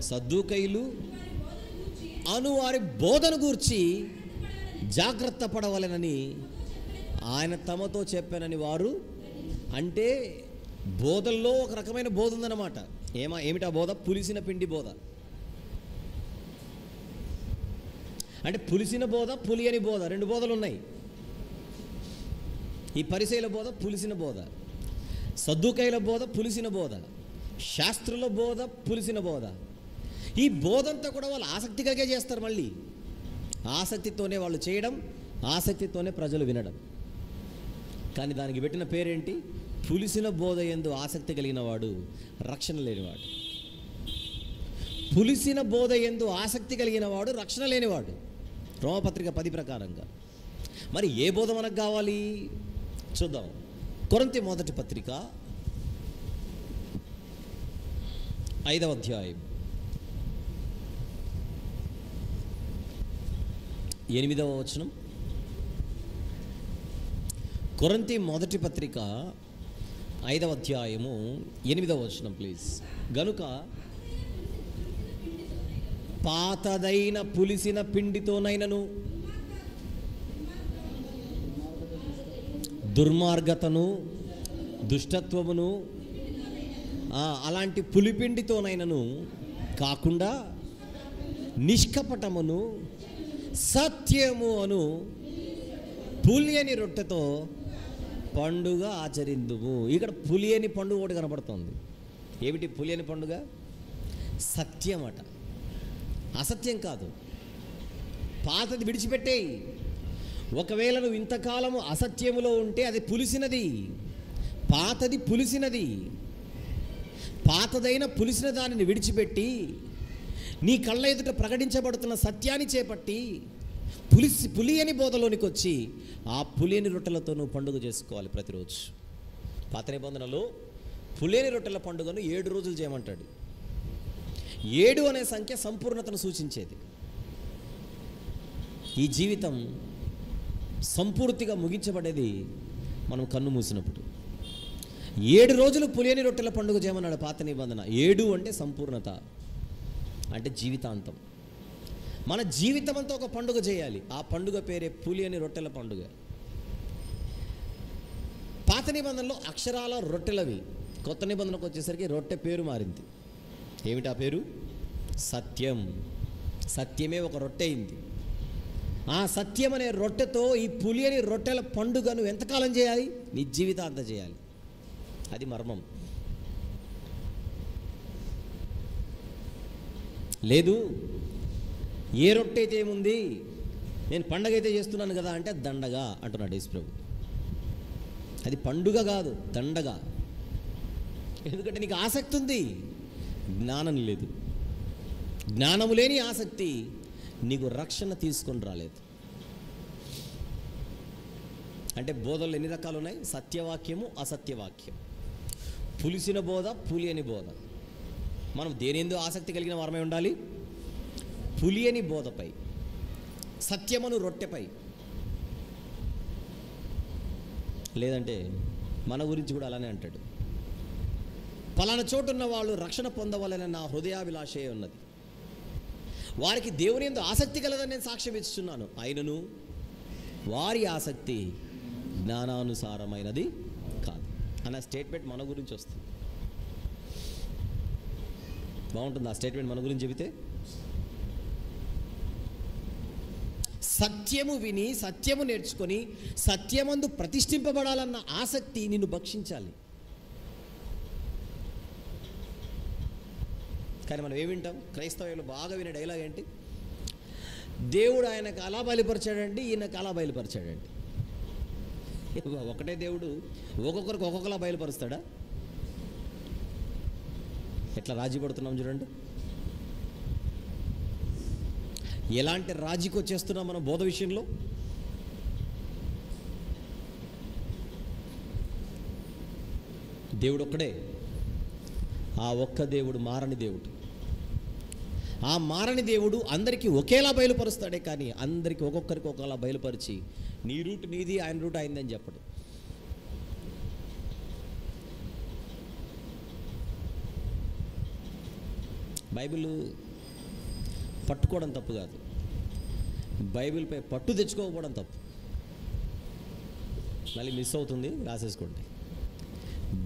సద్దూకయ్యులు అను వారి బోధను గూర్చి జాగ్రత్త పడవలెనని ఆయన తమతో చెప్పానని వారు. అంటే బోధల్లో ఒక రకమైన బోధ ఉందన్నమాట. ఏమిటా బోధ? పులిసిన పిండి బోధ. అంటే పులిసిన బోధ, పులియని బోధ, రెండు బోధలు ఉన్నాయి. ఈ పరిసయ్యుల బోధ పులిసిన బోధ, సద్దూకయ్యుల బోధ పులిసిన బోధ, శాస్త్రుల బోధ పులిసిన బోధ. ఈ బోధంతా కూడా వాళ్ళు ఆసక్తి కలిగే చేస్తారు. మళ్ళీ ఆసక్తితోనే వాళ్ళు చేయడం, ఆసక్తితోనే ప్రజలు వినడం. కానీ దానికి పెట్టిన పేరేంటి? పులిసిన బోధ యందు ఆసక్తి కలిగిన వాడు రక్షణ లేనివాడు. పులిసిన బోధ యందు ఆసక్తి కలిగిన వాడు రక్షణ లేనివాడు, రోమపత్రిక 10 ప్రకారంగా. మరి ఏ బోధ మనకు కావాలి చూద్దాం. కొరింథీ మొదటి పత్రిక 5వ అధ్యాయం 8వ వచనం. కొరింథీ మొదటి పత్రిక 5వ అధ్యాయము 8వ వచనం ప్లీజ్. గనుక పాతదైన పులిసిన పిండితోనైనను దుర్మార్గతను దుష్టత్వమును అలాంటి పులిపిండితోనైనను కాకుండా నిష్కపటమును సత్యము అను పులియని రొట్టెతో పండుగ ఆచరిందుము. ఇక్కడ పులియని పండుగ ఒకటి కనపడుతుంది. ఏమిటి పులియని పండుగ? సత్యం అట, అసత్యం కాదు. పాతది విడిచిపెట్టేయి. ఒకవేళ నువ్వు ఇంతకాలము అసత్యములో ఉంటే అది పులిసినది, పాతది పులిసినది. పాతదైన పులిసిన దానిని విడిచిపెట్టి నీ కళ్ళ ఎదుట ప్రకటించబడుతున్న సత్యాన్ని చేపట్టి పులియని బోధలోనికి వచ్చి ఆ పులియని రొట్టెలతో నువ్వు పండుగ చేసుకోవాలి ప్రతిరోజు. పాత నిబంధనలో పులియని రొట్టెల పండుగను 7 రోజులు చేయమంటాడు. 7 అనే సంఖ్య సంపూర్ణతను సూచించేది. ఈ జీవితం సంపూర్తిగా ముగించబడేది మనం కన్ను మూసినప్పుడు. 7 రోజులు పులియని రొట్టెల పండుగ చేయమన్నాడు పాత నిబంధన. 7 అంటే సంపూర్ణత, అంటే జీవితాంతం. మన జీవితం అంతా ఒక పండుగ చేయాలి. ఆ పండుగ పేరే పులియని రొట్టెల పండుగ. పాత నిబంధనలో అక్షరాల రొట్టెలవి. కొత్త నిబంధనకు వచ్చేసరికి రొట్టె పేరు మారింది. ఏమిటి ఆ పేరు? సత్యం. సత్యమే ఒక రొట్టె అయింది. ఆ సత్యం అనే రొట్టెతో ఈ పులియని రొట్టెల పండుగను ఎంతకాలం చేయాలి? నీ జీవితాంతం చేయాలి. అది మర్మం. లేదు, ఏ రొట్టె అయితే ఏముంది, నేను పండగ అయితే చేస్తున్నాను కదా అంటే దండగా అంటున్నాడు యేసు ప్రభు. అది పండుగ కాదు, దండగా. ఎందుకంటే నీకు ఆసక్తి ఉంది, జ్ఞానం లేదు. జ్ఞానము లేని ఆసక్తి నీకు రక్షణ తీసుకొని రాలేదు. అంటే బోధలు ఎన్ని రకాలు ఉన్నాయి? సత్యవాక్యము, అసత్యవాక్యం. పులిసిన బోధ, పులియని బోధ. మనం దేనిందో ఆసక్తి కలిగిన వారమై ఉండాలి. పులియని బోధపై, సత్యమును రొట్టెపై. లేదంటే మన గురించి కూడా అలానే అంటాడు, పలానా చోటున్న వాళ్ళు రక్షణ పొందవాలని నా హృదయాభిలాషే ఉన్నది, వారికి దేవుని యందు ఆసక్తి కలదని నేను సాక్ష్యం ఇస్తున్నాను, అయినను వారి ఆసక్తి జ్ఞానానుసారమైనది కాదు అన్న స్టేట్మెంట్ మన గురించి వస్తుంది. బాగుంటుంది ఆ స్టేట్మెంట్ మన గురించి చెబితే. సత్యము విని, సత్యము నేర్చుకొని, సత్యమందు ప్రతిష్ఠింపబడాలన్న ఆసక్తి నిన్ను భక్షించాలి. కానీ మనం ఏమి వింటాం? క్రైస్తవులు బాగా వినే డైలాగ్ ఏంటి? దేవుడు ఆయనకు అలా బయలుపరిచాడండి, ఈయనకు అలా బయలుపరిచాడండి. ఒకటే దేవుడు ఒక్కొక్కరికి ఒక్కొక్కలా బయలుపరుస్తాడా? ఎట్లా రాజీ పడుతున్నాం చూడండి. ఎలాంటి రాజీకి వచ్చేస్తున్నాం మనం బోధ విషయంలో. దేవుడు ఒక్కడే. ఆ ఒక్క దేవుడు మారని దేవుడు. ఆ మారని దేవుడు అందరికీ ఒకేలా బయలుపరుస్తాడే కానీ అందరికీ ఒక్కొక్కరికి ఒకలా బయలుపరిచి నీ రూట్ నీది, ఆయన రూట్ అయిందని చెప్పడు. బైబిల్ పట్టుకోవడం తప్పు కాదు, బైబిల్పై పట్టు తెచ్చుకోకపోవడం తప్పు. మళ్ళీ మిస్ అవుతుంది, రాసేసుకోండి.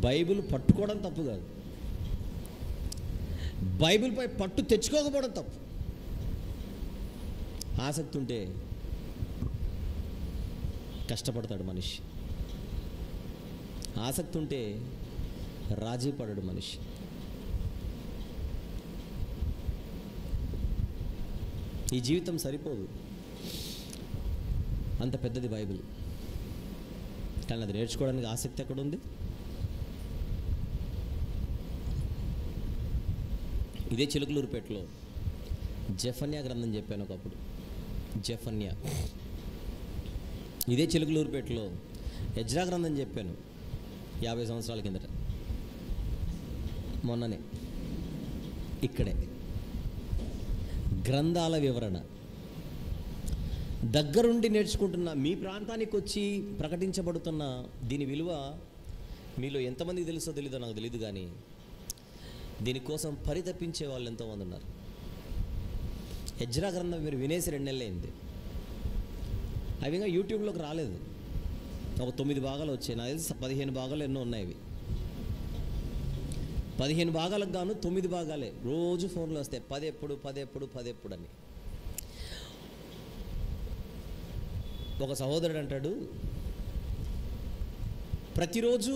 బైబిల్ పట్టుకోవడం తప్పు కాదు, బైబిల్పై పట్టు తెచ్చుకోకపోవడం తప్పు. ఆసక్తి ఉంటే కష్టపడతాడు మనిషి, ఆసక్తి ఉంటే రాజీ పడడు మనిషి. ఈ జీవితం సరిపోదు, అంత పెద్దది బైబిల్. కానీ అది నేర్చుకోవడానికి ఆసక్తి ఎక్కడుంది? ఇదే చిలుకలూరుపేటలో జెఫన్యా గ్రంథం చెప్పాను ఒకప్పుడు. జెఫన్యా. ఇదే చిలుకలూరుపేటలో ఎజ్రా గ్రంథం చెప్పాను 50 సంవత్సరాల కిందట. మొన్ననే ఇక్కడే గ్రంథాల వివరణ దగ్గరుండి నేర్చుకుంటున్న, మీ ప్రాంతానికి వచ్చి ప్రకటించబడుతున్న దీని విలువ మీలో ఎంతమందికి తెలుసో తెలీదో నాకు తెలియదు, కానీ దీనికోసం పరితపించే వాళ్ళు ఎంతోమంది ఉన్నారు. ఎజ్రా గ్రంథం మీరు వినేసి 2 నెలలు అయింది. అవి ఇంకా యూట్యూబ్లోకి రాలేదు. ఒక 9 భాగాలు వచ్చాయి, నాకు తెలిసి 15 భాగాలు ఎన్నో ఉన్నాయి. అవి 15 భాగాలకు గాను 9 భాగాలే రోజు ఫోన్లో వస్తాయి. 10 ఎప్పుడు అని. ఒక సహోదరుడు అంటాడు, ప్రతిరోజు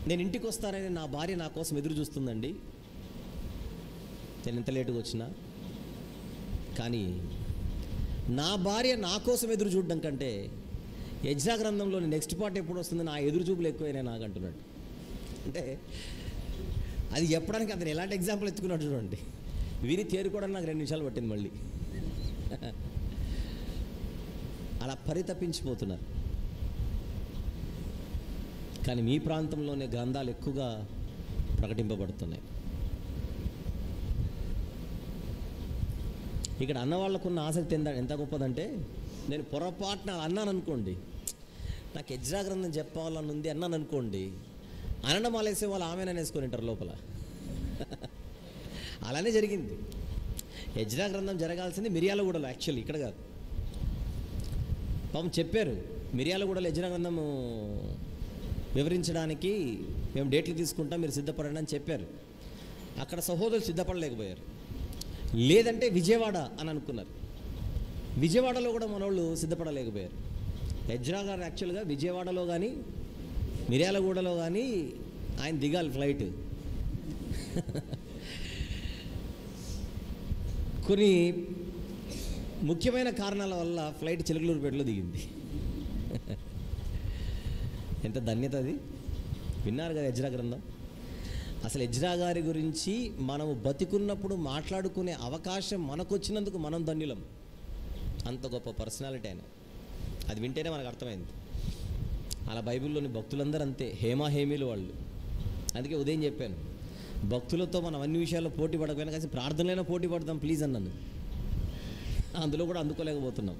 నేను ఇంటికి వస్తానని నా భార్య నా కోసం ఎదురు చూస్తుందండి, నేను ఎంత లేటుగా వచ్చినా. కానీ నా భార్య నా కోసం ఎదురు చూడడం కంటే ఎజ్రా గ్రంథంలోని నెక్స్ట్ పార్ట్ ఎప్పుడు వస్తుంది నా ఎదురు చూపులు ఎక్కువైనా నాకు అంటున్నాడు. అంటే అది చెప్పడానికి అతను ఎలాంటి ఎగ్జాంపుల్ ఎత్తుకున్నాడు చూడండి. విని తేరుకోవడానికి నాకు 2 నిమిషాలు పట్టింది. మళ్ళీ అలా పరితపించిపోతున్నారు. కానీ మీ ప్రాంతంలోనే గ్రంథాలు ఎక్కువగా ప్రకటింపబడుతున్నాయి. ఇక్కడ అన్నవాళ్ళకున్న ఆసక్తి ఎంత గొప్పదంటే, నేను పొరపాటున అన్నాను అనుకోండి, నాకు ఎజ్రా గ్రంథం చెప్పాలని ఉంది అన్నాను అనుకోండి, అనడమాలేసే వాళ్ళు ఆమెనని వేసుకొని ఉంటారు లోపల. అలానే జరిగింది. ఎజ్రా గ్రంథం జరగాల్సింది మిర్యాలగూడలో, యాక్చువల్లీ ఇక్కడ కాదు. పాపం చెప్పారు, మిర్యాలగూడలో ఎజ్రా గ్రంథము వివరించడానికి మేము డేట్లు తీసుకుంటాం, మీరు సిద్ధపడండి అని చెప్పారు. అక్కడ సహోదరులు సిద్ధపడలేకపోయారు. లేదంటే విజయవాడ అని అనుకున్నారు. విజయవాడలో కూడా మనోళ్ళు సిద్ధపడలేకపోయారు. ఎజ్రా గారు యాక్చువల్గా విజయవాడలో కానీ మిర్యాలగూడలో కానీ ఆయన దిగాలి ఫ్లైట్. కొన్ని ముఖ్యమైన కారణాల వల్ల ఫ్లైట్ చిలకలూరుపేటలో దిగింది. ఎంత ధన్యత అది. విన్నారు కదా ఎజ్రా గ్రంథం. అసలు ఎజ్రా గారి గురించి మనము బతికున్నప్పుడు మాట్లాడుకునే అవకాశం మనకు వచ్చినందుకు మనం ధన్యులం. అంత గొప్ప పర్సనాలిటీ ఆయన. అది వింటేనే మనకు అర్థమైంది. అలా బైబిల్లోని భక్తులందరూ అంతే, హేమీలు వాళ్ళు. అందుకే ఉదయం చెప్పాను, భక్తులతో మనం అన్ని విషయాల్లో పోటీ పడకపోయినా కానీ ప్రార్థనలైనా పోటీ పడదాం ప్లీజ్ అన్నాను. అందులో కూడా అందుకోలేకపోతున్నాం.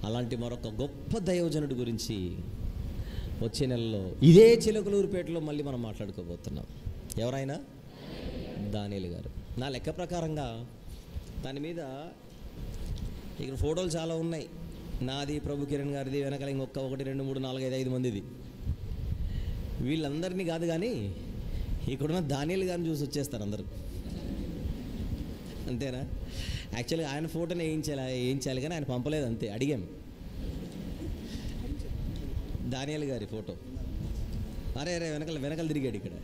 అలాంటి మరొక గొప్ప దైవజనుడి గురించి వచ్చే నెలలో ఇదే చిలకలూరుపేటలో మళ్ళీ మనం మాట్లాడుకోబోతున్నాం. ఎవరైనా దానియేలు గారు. నా లెక్క ప్రకారంగా దాని మీద ఇక్కడ ఫోటోలు చాలా ఉన్నాయి. నాది, ప్రభు కిరణ్ గారిది, వెనకాల ఇంకొక 1 2 3 4 5 5 మందిది. వీళ్ళందరినీ కాదు కానీ ఇక్కడున్న దానియేలు గారిని చూసి వచ్చేస్తారు అందరూ. అంతేనా? యాక్చువల్గా ఆయన ఫోటోని వేయించాలి కానీ ఆయన పంపలేదు, అంతే. అడిగాం దానియేలు గారి ఫోటో. అరే వెనకాల తిరిగాడు ఇక్కడ.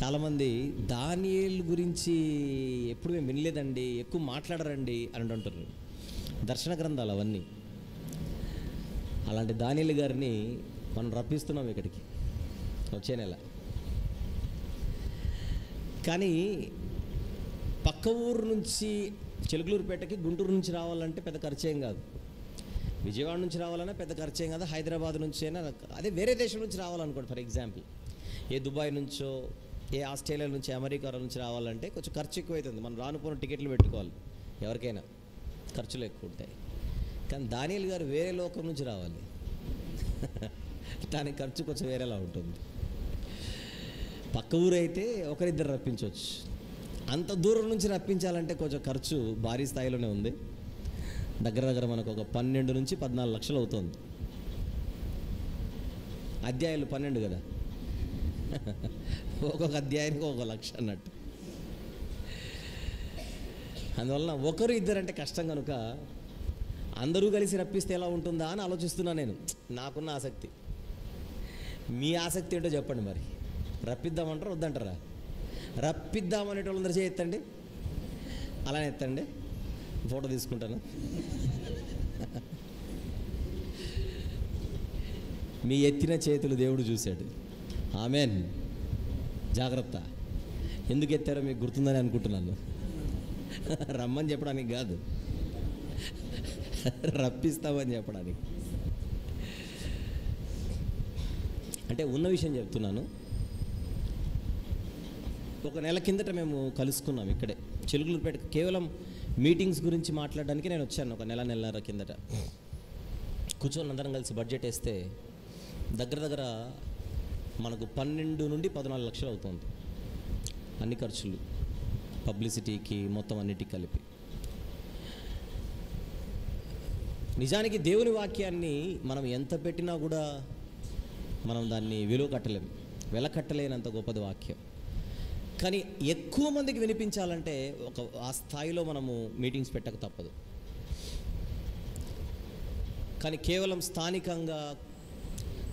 చాలామంది దానియేలు గురించి ఎప్పుడు మేము వినలేదండి, ఎక్కువ మాట్లాడరండి అని అంటారు. దర్శన గ్రంథాలు అవన్నీ. అలాంటి దానియేలు గారిని మనం రప్పిస్తున్నాం ఇక్కడికి వచ్చే నెల. కానీ పక్క ఊరు నుంచి చిలకలూరుపేటకి గుంటూరు నుంచి రావాలంటే పెద్ద ఖర్చేం కాదు. విజయవాడ నుంచి రావాలన్నా పెద్ద ఖర్చేం కాదు. హైదరాబాద్ నుంచి అయినా, అదే వేరే దేశం నుంచి రావాలనుకోండి, ఫర్ ఎగ్జాంపుల్ ఏ దుబాయ్ నుంచో ఏ ఆస్ట్రేలియా నుంచి అమెరికా నుంచి రావాలంటే కొంచెం ఖర్చు ఎక్కువ అవుతుంది. మనం రానుపోయిన టికెట్లు పెట్టుకోవాలి, ఎవరికైనా ఖర్చులు ఎక్కువ ఉంటాయి. కానీ దానియేలు గారు వేరే లోకం నుంచి రావాలి, దానికి ఖర్చు కొంచెం వేరేలా ఉంటుంది. పక్క ఊరు అయితే ఒకరిద్దరు రప్పించవచ్చు. అంత దూరం నుంచి రప్పించాలంటే కొంచెం ఖర్చు భారీ స్థాయిలోనే ఉంది. దగ్గర మనకు ఒక 12 నుంచి 14 లక్షలు అవుతుంది. అధ్యాయాలు 12 కదా, ఒక్కొక్క అధ్యాయానికి 1 లక్ష అన్నట్టు. అందువలన ఒకరు ఇద్దరంటే కష్టం కనుక అందరూ కలిసి రప్పిస్తే ఎలా ఉంటుందా అని ఆలోచిస్తున్నా నేను. నాకున్న ఆసక్తి, మీ ఆసక్తి ఏంటో చెప్పండి. మరి రప్పిద్దామంటారా వద్దంటారా? రప్పిద్దామనేటి వాళ్ళందరూ చేయెత్తండి, అలానే ఎత్తండి, ఫోటో తీసుకుంటాను. మీ ఎత్తిన చేతులు దేవుడు చూశాడు. ఆమెన్. జాగ్రత్త. ఎందుకు ఎత్తారో మీకు గుర్తుందని అనుకుంటున్నాను. రమ్మని చెప్పడానికి కాదు, రప్పిస్తామని చెప్పడానికి. అంటే ఉన్న విషయం చెప్తున్నాను. ఒక నెల కిందట మేము కలుసుకున్నాం ఇక్కడే చిలకలూరుపేట. కేవలం మీటింగ్స్ గురించి మాట్లాడడానికి నేను వచ్చాను. ఒక నెలన్నర కిందట కూర్చొని అందరం కలిసి బడ్జెట్ వేస్తే దగ్గర మనకు 12 నుండి 14 లక్షలు అవుతుంది. అన్ని ఖర్చులు, పబ్లిసిటీకి, మొత్తం అన్నిటికి కలిపి. నిజానికి దేవుని వాక్యాన్ని మనం ఎంత పెట్టినా కూడా మనం దాన్ని వెల కట్టలేనంత గొప్పది వాక్యం. కానీ ఎక్కువ మందికి వినిపించాలంటే ఆ స్థాయిలో మనము మీటింగ్స్ పెట్టక తప్పదు. కానీ కేవలం స్థానికంగా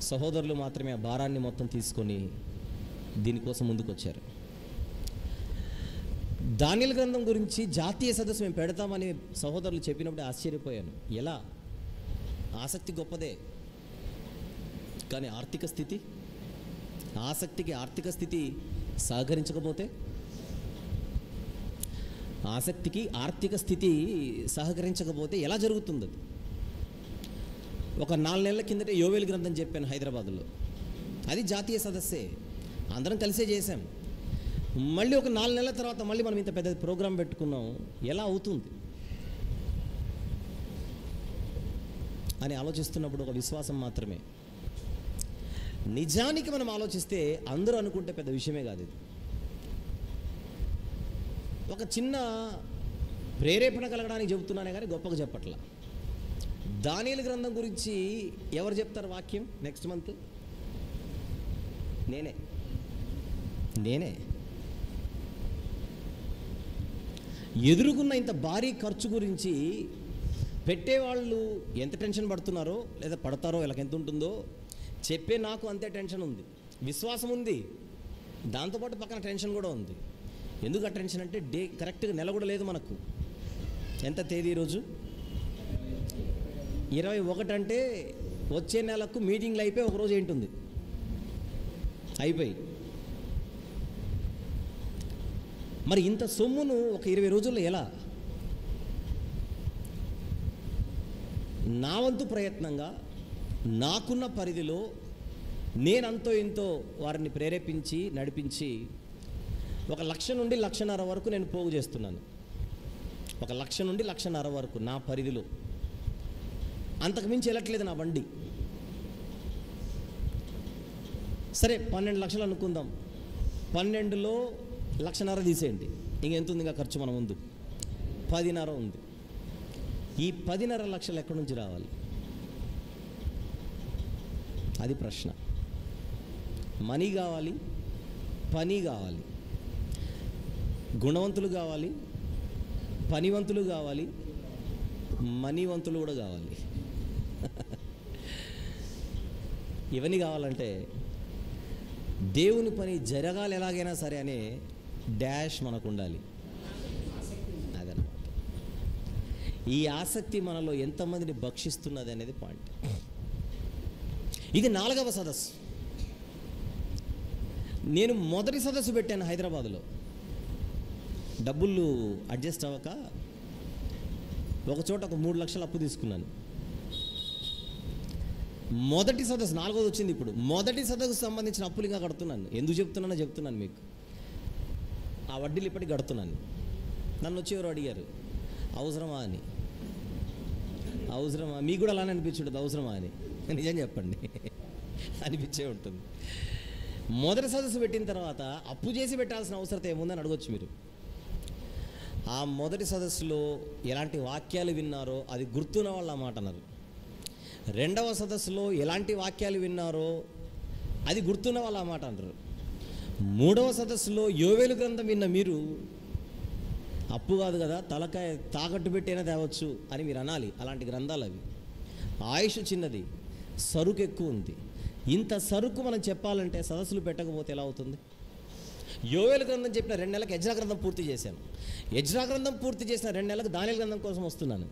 సహోదరులు మాత్రమే ఆ భారాన్ని మొత్తం తీసుకొని దీనికోసం ముందుకు వచ్చారు. దానియేలు గ్రంథం గురించి జాతీయ సదస్సు మేము పెడతామని సహోదరులు చెప్పినప్పుడు ఆశ్చర్యపోయాను. ఎలా? ఆసక్తి గొప్పదే, కానీ ఆసక్తికి ఆర్థిక స్థితి సహకరించకపోతే, ఆసక్తికి ఆర్థిక స్థితి సహకరించకపోతే ఎలా జరుగుతుంది? అది ఒక 4 నెలల కిందటే యోవేలు గ్రంథం చెప్పాను హైదరాబాద్లో. అది జాతీయ సదస్సే, అందరం కలిసే చేశాం. మళ్ళీ ఒక 4 నెలల తర్వాత మళ్ళీ మనం ఇంత పెద్ద ప్రోగ్రాం పెట్టుకున్నాం, ఎలా అవుతుంది అని ఆలోచిస్తున్నప్పుడు ఒక విశ్వాసం మాత్రమే. నిజానికి మనం ఆలోచిస్తే అందరూ అనుకుంటే పెద్ద విషయమే కాదు ఇది. ఒక చిన్న ప్రేరేపణ కలగడానికి చెబుతున్నానే కానీ గొప్పగా చెప్పట్లా. దానియేలు గ్రంథం గురించి ఎవరు చెప్తారు వాక్యం నెక్స్ట్ మంత్? నేనే ఎదురుకున్న ఇంత భారీ ఖర్చు గురించి పెట్టేవాళ్ళు ఎంత టెన్షన్ పడుతున్నారో లేదా పడతారో వీళ్ళకి ఎంత ఉంటుందో చెప్పే నాకు అంతే టెన్షన్ ఉంది. విశ్వాసం ఉంది, దాంతోపాటు పక్కన టెన్షన్ కూడా ఉంది. ఎందుకు ఆ టెన్షన్ అంటే కరెక్ట్గా నెల కూడా లేదు మనకు. ఎంత తేదీ ఈరోజు? 21 అంటే వచ్చే నెలకు మీటింగ్లు అయిపోయి ఒకరోజు ఏంటుంది అయిపోయి. మరి ఇంత సొమ్మును ఒక 20 రోజుల్లో ఎలా? నా వంతు ప్రయత్నంగా నాకున్న పరిధిలో నేనంతో ఇంతో వారిని ప్రేరేపించి నడిపించి 1,00,000 నుండి 1,50,000 వరకు నేను పోగు చేస్తున్నాను. 1,00,000 నుండి 1,50,000 వరకు నా పరిధిలో. అంతకుమించి వెళ్ళట్లేదు నా బండి. సరే 12 లక్షలు అనుకుందాం. 12లో 1,50,000 తీసేయండి. ఇంకెంత ఉంది ఇంకా ఖర్చు మన ముందు? 10,500 ఉంది. ఈ 10,500 లక్షలు ఎక్కడి నుంచి రావాలి? అది ప్రశ్న. మనీ కావాలి, పని కావాలి, గుణవంతులు కావాలి, పనివంతులు కావాలి, మనీవంతులు కూడా కావాలి. ఇవన్నీ కావాలంటే దేవుని పని జరగాలి ఎలాగైనా సరే అనే డాష్ మనకు ఉండాలి. అదనమాట. ఈ ఆసక్తి మనలో ఎంతమందిని భక్షిస్తున్నది అనేది పాయింట్. ఇది 4వ సదస్సు. నేను మొదటి సదస్సు పెట్టాను హైదరాబాదులో. డబ్బులు అడ్జస్ట్ అవ్వక ఒక చోట ఒక 3 లక్షలు అప్పు తీసుకున్నాను. మొదటి సదస్సు 4వది వచ్చింది ఇప్పుడు. మొదటి సదస్సుకు సంబంధించిన అప్పులు ఇంకా కడుతున్నాను. ఎందుకు చెప్తున్నాను మీకు. ఆ వడ్డీలు ఇప్పటికి కడుతున్నాను. నన్ను వచ్చి ఎవరు అడిగారు అవసరమా అని. అవసరమా? మీకు కూడా అలానే అనిపించుంటుంది అవసరమా అని. నిజం చెప్పండి, అనిపించే ఉంటుంది. మొదటి సదస్సు పెట్టిన తర్వాత అప్పు చేసి పెట్టాల్సిన అవసరం ఏముందని అడగొచ్చు మీరు. ఆ మొదటి సదస్సులో ఎలాంటి వాక్యాలు విన్నారో అది గుర్తున్న వాళ్ళు ఆ మాట అన్నారు. 2వ సదస్సులో ఎలాంటి వాక్యాలు విన్నారో అది గుర్తున్న వాళ్ళు ఆ మాట అంటారు. 3వ సదస్సులో యోవేలు గ్రంథం విన్న మీరు అప్పు కాదు కదా తలకాయ తాకట్టు పెట్టైనా తేవచ్చు అని మీరు అనాలి. అలాంటి గ్రంథాలు అవి. ఆయుష్ చిన్నది, సరుకు ఎక్కువ ఉంది. ఇంత సరుకు మనం చెప్పాలంటే సదస్సులు పెట్టకపోతే ఎలా అవుతుంది? యోవేలు గ్రంథం చెప్పిన 2 నెలలకు ఎజ్రా గ్రంథం పూర్తి చేశాను. ఎజ్రా గ్రంథం పూర్తి చేసిన 2 నెలలకు దానియేలు గ్రంథం కోసం వస్తున్నాను.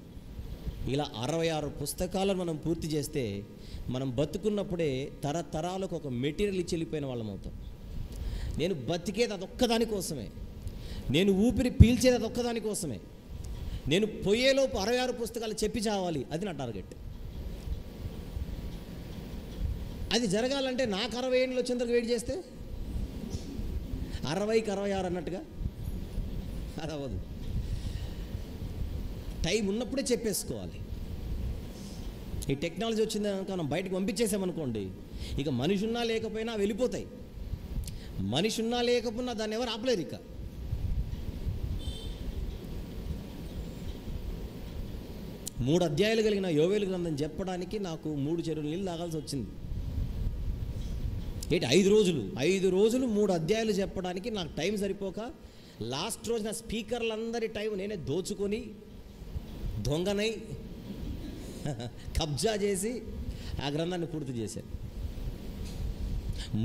ఇలా 66 పుస్తకాలను మనం పూర్తి చేస్తే మనం బతుకున్నప్పుడే తరతరాలకు ఒక మెటీరియల్ ఇచ్చి వెళ్ళిపోయిన వాళ్ళం అవుతాం. నేను బతికేది అదొక్కదాని కోసమే. నేను ఊపిరి పీల్చేది అదొక్కదాని కోసమే. నేను పోయేలోపు 66 పుస్తకాలు చెప్పి చావాలి. అది నా టార్గెట్. అది జరగాలంటే నాకు 60 ఏళ్ళు వచ్చేందుకు వెయిట్ చేస్తే 60కి 66 అన్నట్టుగా అది అవ్వదు. టైం ఉన్నప్పుడే చెప్పేసుకోవాలి. ఈ టెక్నాలజీ వచ్చింది కనుక మనం బయటకు పంపించేసామనుకోండి, ఇక మనిషి ఉన్నా లేకపోయినా వెళ్ళిపోతాయి. మనిషి ఉన్నా లేకపోయినా దాన్ని ఎవరు ఆపలేరు. ఇక 3 అధ్యాయాలు కలిగిన యోవేలు గ్రంథం చెప్పడానికి నాకు 3 చెరువులు నీళ్ళు తాగాల్సి వచ్చింది. 5 రోజులు 3 అధ్యాయాలు చెప్పడానికి నాకు టైం సరిపోక లాస్ట్ రోజు నా స్పీకర్లందరి టైం నేనే దోచుకొని దొంగనై కబ్జా చేసి ఆ గ్రంథాన్ని పూర్తి చేశాను.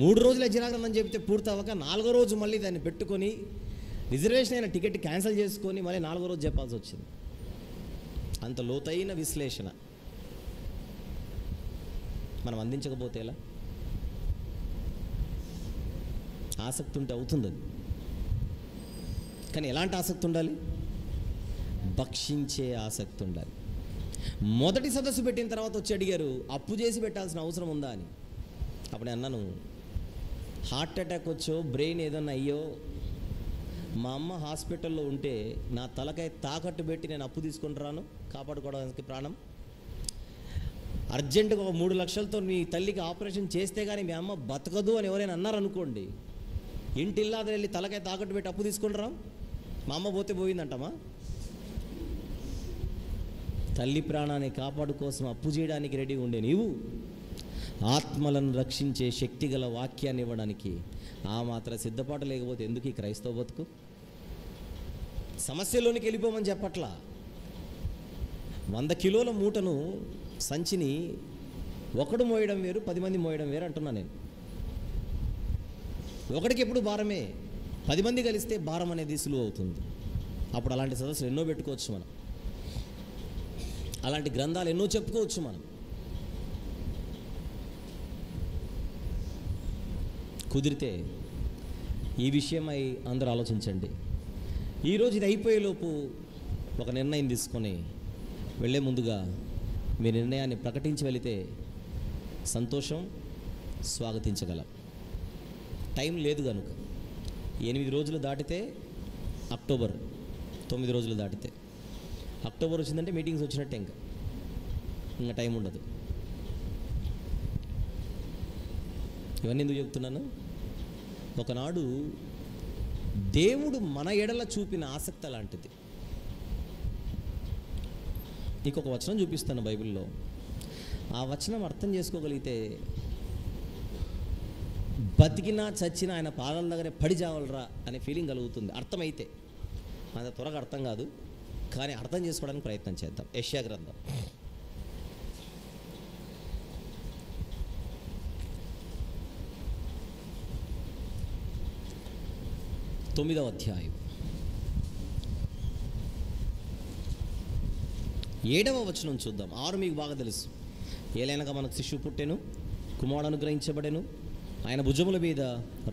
3 రోజులు ఎజ్రా గ్రంథం చెప్తే పూర్తి అవ్వక 4వ రోజు మళ్ళీ దాన్ని పెట్టుకొని రిజర్వేషన్ అయిన టికెట్ క్యాన్సిల్ చేసుకొని మళ్ళీ 4వ రోజు చెప్పాల్సి వచ్చింది. అంత లోతైన విశ్లేషణ మనం అందించకపోతే ఎలా? ఆసక్తి ఉంటే అవుతుంది అది. కానీ ఎలాంటి ఆసక్తి ఉండాలి? భక్షించే ఆసక్తి ఉండాలి. మొదటి సదస్సు పెట్టిన తర్వాత వచ్చి అడిగారు అప్పు చేసి పెట్టాల్సిన అవసరం ఉందా అని. అప్పుడు నేను అన్నాను, హార్ట్ అటాక్ వచ్చో బ్రెయిన్ ఏదన్నా అయ్యో మా అమ్మ హాస్పిటల్లో ఉంటే నా తలకాయ తాకట్టు పెట్టి నేను అప్పు తీసుకొని రాను కాపాడుకోవడానికి ప్రాణం. అర్జెంటుగా ఒక 3 లక్షలతో మీ తల్లికి ఆపరేషన్ చేస్తే కానీ మీ అమ్మ బతకదు అని ఎవరైనా అన్నారనుకోండి, ఇంటిల్లాద వెళ్ళి తలకాయ తాకట్టు పెట్టి అప్పు తీసుకుంటారా? మా అమ్మ పోతే పోయిందంటమా? తల్లి ప్రాణాన్ని కాపాడు కోసం అప్పు చేయడానికి రెడీగా ఉండే నీవు ఆత్మలను రక్షించే శక్తి గల వాక్యాన్ని ఇవ్వడానికి ఆ మాత్రం సిద్ధపాటు లేకపోతే ఎందుకు ఈ క్రైస్తవ బతుకు? సమస్యలోనికి వెళ్ళిపోమని చెప్పట్లా. 100 కిలోల మూటను సంచిని ఒకడు మోయడం వేరు, 10 మంది మోయడం వేరు అంటున్నా నేను. ఒకడికి ఎప్పుడు భారమే, 10 మంది కలిస్తే భారం అనేది సులువు అవుతుంది. అప్పుడు అలాంటి సదస్సులు ఎన్నో పెట్టుకోవచ్చు మనం, అలాంటి గ్రంథాలు ఎన్నో చెప్పుకోవచ్చు మనం. కుదిరితే ఈ విషయమై అందరూ ఆలోచించండి. ఈరోజు ఇది అయిపోయేలోపు ఒక నిర్ణయం తీసుకొని వెళ్ళే ముందుగా మీ నిర్ణయాన్ని ప్రకటించి వెళితే సంతోషం, స్వాగతించగలం. టైం లేదు కనుక 8 రోజులు దాటితే అక్టోబర్, 9 రోజులు దాటితే అక్టోబర్ వచ్చిందంటే మీటింగ్స్ వచ్చినట్టే. ఇంకా టైం ఉండదు. ఇవన్నీ ఎందుకు చెప్తున్నాను? ఒకనాడు దేవుడు మన ఎడల చూపిన ఆసక్తి అలాంటిది. ఇంకొక వచనం చూపిస్తాను బైబిల్లో. ఆ వచనం అర్థం చేసుకోగలిగితే బతికినా చచ్చినా ఆయన పాదాల దగ్గరే పడి చావాలరా అనే ఫీలింగ్ కలుగుతుంది. అర్థమైతే, అంత త్వరగా అర్థం కాదు, కానీ అర్థం చేసుకోవడానికి ప్రయత్నం చేద్దాం. యెషయా గ్రంథం 9వ అధ్యాయం 7వ వచనం చూద్దాం. 6 మీకు బాగా తెలుసు. ఏలైనగా మనకు శిశువు పుట్టెను, కుమారుడు అనుగ్రహించబడెను, ఆయన భుజముల మీద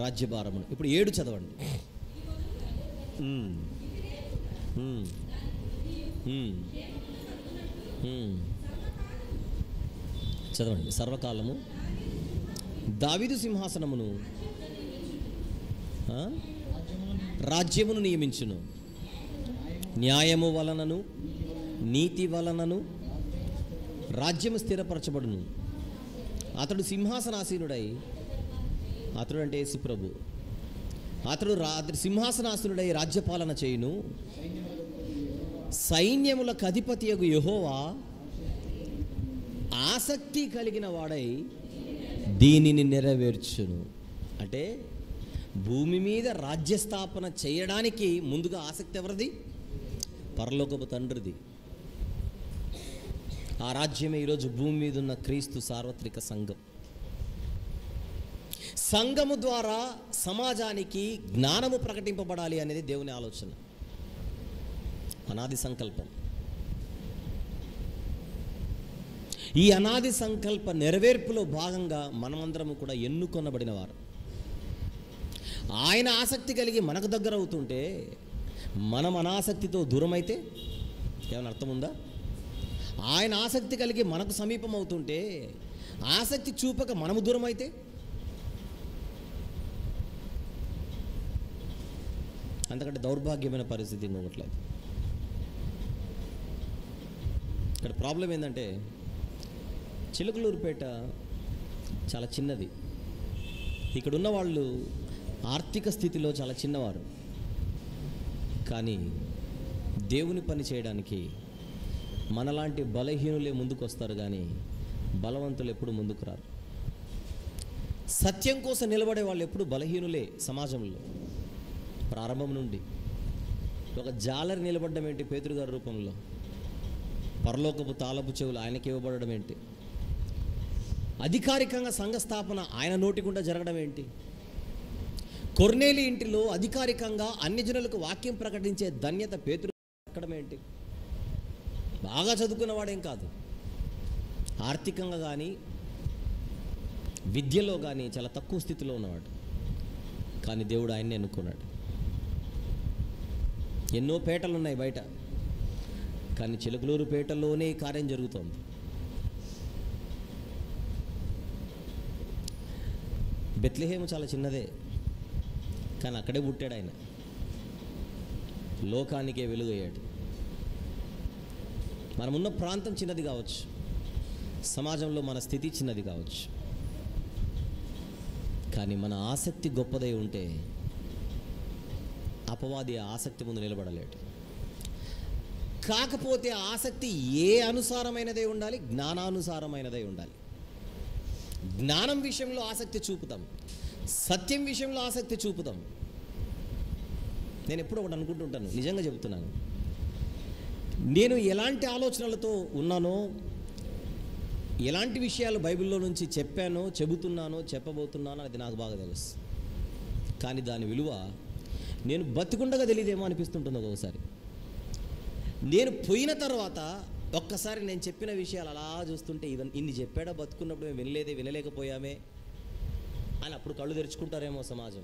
రాజ్యభారమును. ఇప్పుడు 7 చదవండి. చదవండి. సర్వకాలము దావీదు సింహాసనమును రాజ్యమును నియమించును, న్యాయము వలనను నీతి వలనను రాజ్యము స్థిరపరచబడును. అతడు సింహాసనాసీనుడై, అతడు అంటే యేసు ప్రభు, అతడు సింహాసనాసీనుడై రాజ్యపాలన చేయును. సైన్యములకు అధిపతియగు యెహోవా ఆసక్తి కలిగిన వాడై దీనిని నెరవేర్చును. అంటే భూమి మీద రాజ్యస్థాపన చేయడానికి ముందుగా ఆసక్తి ఎవరిది? పరలోకపు తండ్రిది. ఆ రాజ్యమే ఈరోజు భూమి మీద ఉన్న క్రీస్తు సార్వత్రిక సంఘం. సంఘము ద్వారా సమాజానికి జ్ఞానము ప్రకటింపబడాలి అనేది దేవుని ఆలోచన, అనాది సంకల్పం. ఈ అనాది సంకల్ప నెరవేర్పులో భాగంగా మనమందరము కూడా ఎన్నుకొనబడిన వారు. ఆయన ఆసక్తి కలిగి మనకు దగ్గర అవుతుంటే మనం అనాసక్తితో దూరం అయితే ఏమైనా అర్థం ఉందా? ఆయన ఆసక్తి కలిగి మనకు సమీపం అవుతుంటే ఆసక్తి చూపక మనము దూరం అయితే అంతకంటే దౌర్భాగ్యమైన పరిస్థితి ఇంకొకట్లేదు. ఇక్కడ ప్రాబ్లం ఏంటంటే చిలకలూరుపేట చాలా చిన్నది. ఇక్కడున్న వాళ్ళు ఆర్థిక స్థితిలో చాలా చిన్నవారు, కానీ దేవుని పని చేయడానికి మనలాంటి బలహీనులే ముందుకు వస్తారు, కానీ బలవంతులు ఎప్పుడు ముందుకు రారు. సత్యం కోసం నిలబడే వాళ్ళు ఎప్పుడు బలహీనులే. సమాజంలో ప్రారంభం నుండి ఒక జాలరి నిలబడడం ఏంటి? పేతురు గారి రూపంలో పరలోకపు తాళపు చెవులు ఆయనకి ఇవ్వబడడం ఏంటి? అధికారికంగా సంఘ స్థాపన ఆయన నోటి గుండా జరగడం ఏంటి? కొర్నేలి ఇంటిలో అధికారికంగా అన్ని జనులకు వాక్యం ప్రకటించే ధన్యత పేతురు ఎక్కడం ఏంటి? బాగా చదువుకున్నవాడేం కాదు, ఆర్థికంగా కానీ విద్యలో కానీ చాలా తక్కువ స్థితిలో ఉన్నవాడు, కానీ దేవుడు ఆయన్ని ఎన్నుకున్నాడు. ఎన్నో పేటలు ఉన్నాయి బయట, కానీ చిలకలూరు పేటల్లోనే ఈ కార్యం జరుగుతోంది. బెత్లెహేము చాలా చిన్నదే, కానీ అక్కడే పుట్టాడు ఆయన, లోకానికే వెలుగయ్యాడు. మనమున్న ప్రాంతం చిన్నది కావచ్చు, సమాజంలో మన స్థితి చిన్నది కావచ్చు, కానీ మన ఆసక్తి గొప్పదై ఉంటే అపవాది ఆసక్తి ముందు నిలబడలేడు. కాకపోతే ఆసక్తి ఏ అనుసారమైనదే ఉండాలి? జ్ఞానానుసారమైనదే ఉండాలి. జ్ఞానం విషయంలో ఆసక్తి చూపుతాం, సత్యం విషయంలో ఆసక్తి చూపుతాం. నేను ఎప్పుడూ ఒకటి అనుకుంటుంటాను, నిజంగా చెబుతున్నాను, నేను ఎలాంటి ఆలోచనలతో ఉన్నానో, ఎలాంటి విషయాలు బైబిల్లో నుంచి చెప్పానో, చెబుతున్నానో, చెప్పబోతున్నానో అది నాకు బాగా తెలుసు. కానీ దాని విలువ నేను బతికుండగా తెలియదేమో అనిపిస్తుంటుంది ఒక్కొక్కసారి. నేను పోయిన తర్వాత ఒక్కసారి నేను చెప్పిన విషయాలు అలా చూస్తుంటే, ఇన్ని చెప్పాడా బతుకున్నప్పుడు మేము వినలేకపోయామే అని అప్పుడు కళ్ళు తెరుచుకుంటారేమో సమాజం.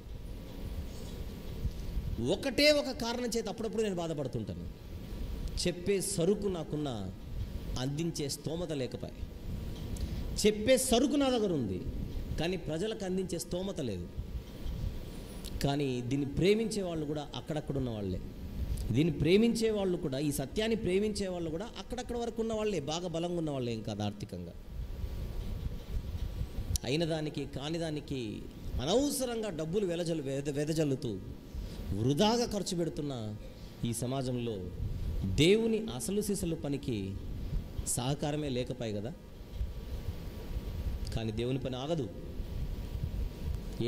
ఒకటే ఒక కారణం చేత అప్పుడప్పుడు నేను బాధపడుతుంటాను. చెప్పే సరుకు నాకున్న అందించే స్తోమత లేకపోయి. చెప్పే సరుకు నా దగ్గర ఉంది, కానీ ప్రజలకు అందించే స్తోమత లేదు. కానీ దీన్ని ప్రేమించే వాళ్ళు కూడా అక్కడక్కడ ఉన్న వాళ్ళే. దీన్ని ప్రేమించే వాళ్ళు కూడా, ఈ సత్యాన్ని ప్రేమించే వాళ్ళు కూడా అక్కడక్కడ వరకు ఉన్న వాళ్ళే, బాగా బలంగా ఉన్న వాళ్ళే. ఇంకా ఆర్థికంగా అయిన దానికి కాని దానికి అనవసరంగా డబ్బులు వెదజల్లుతూ వృధాగా ఖర్చు పెడుతున్న ఈ సమాజంలో దేవుని అసలు సిసలు పనికి సహకారమే లేకపోయి కదా. కానీ దేవుని పని ఆగదు.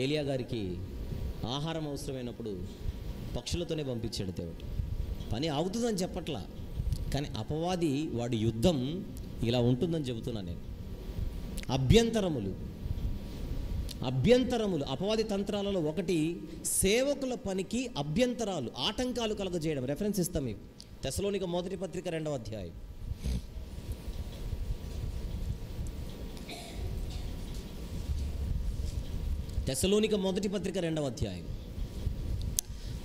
ఏలియా గారికి ఆహారం అవసరమైనప్పుడు పక్షులతోనే పంపించాడు దేవుడు. పని ఆగుతుందని చెప్పట్లా, కానీ అపవాది వాడి యుద్ధం ఇలా ఉంటుందని చెబుతున్నా నేను. అభ్యంతరములు అపవాది తంత్రాలలో ఒకటి సేవకుల పనికి అభ్యంతరాలు, ఆటంకాలు కలుగజేయడం. రెఫరెన్స్ ఇస్తాం మీకు. తెస్సలోనిక మొదటి పత్రిక 2వ అధ్యాయం. తెస్సలోనిక మొదటి పత్రిక 2వ అధ్యాయం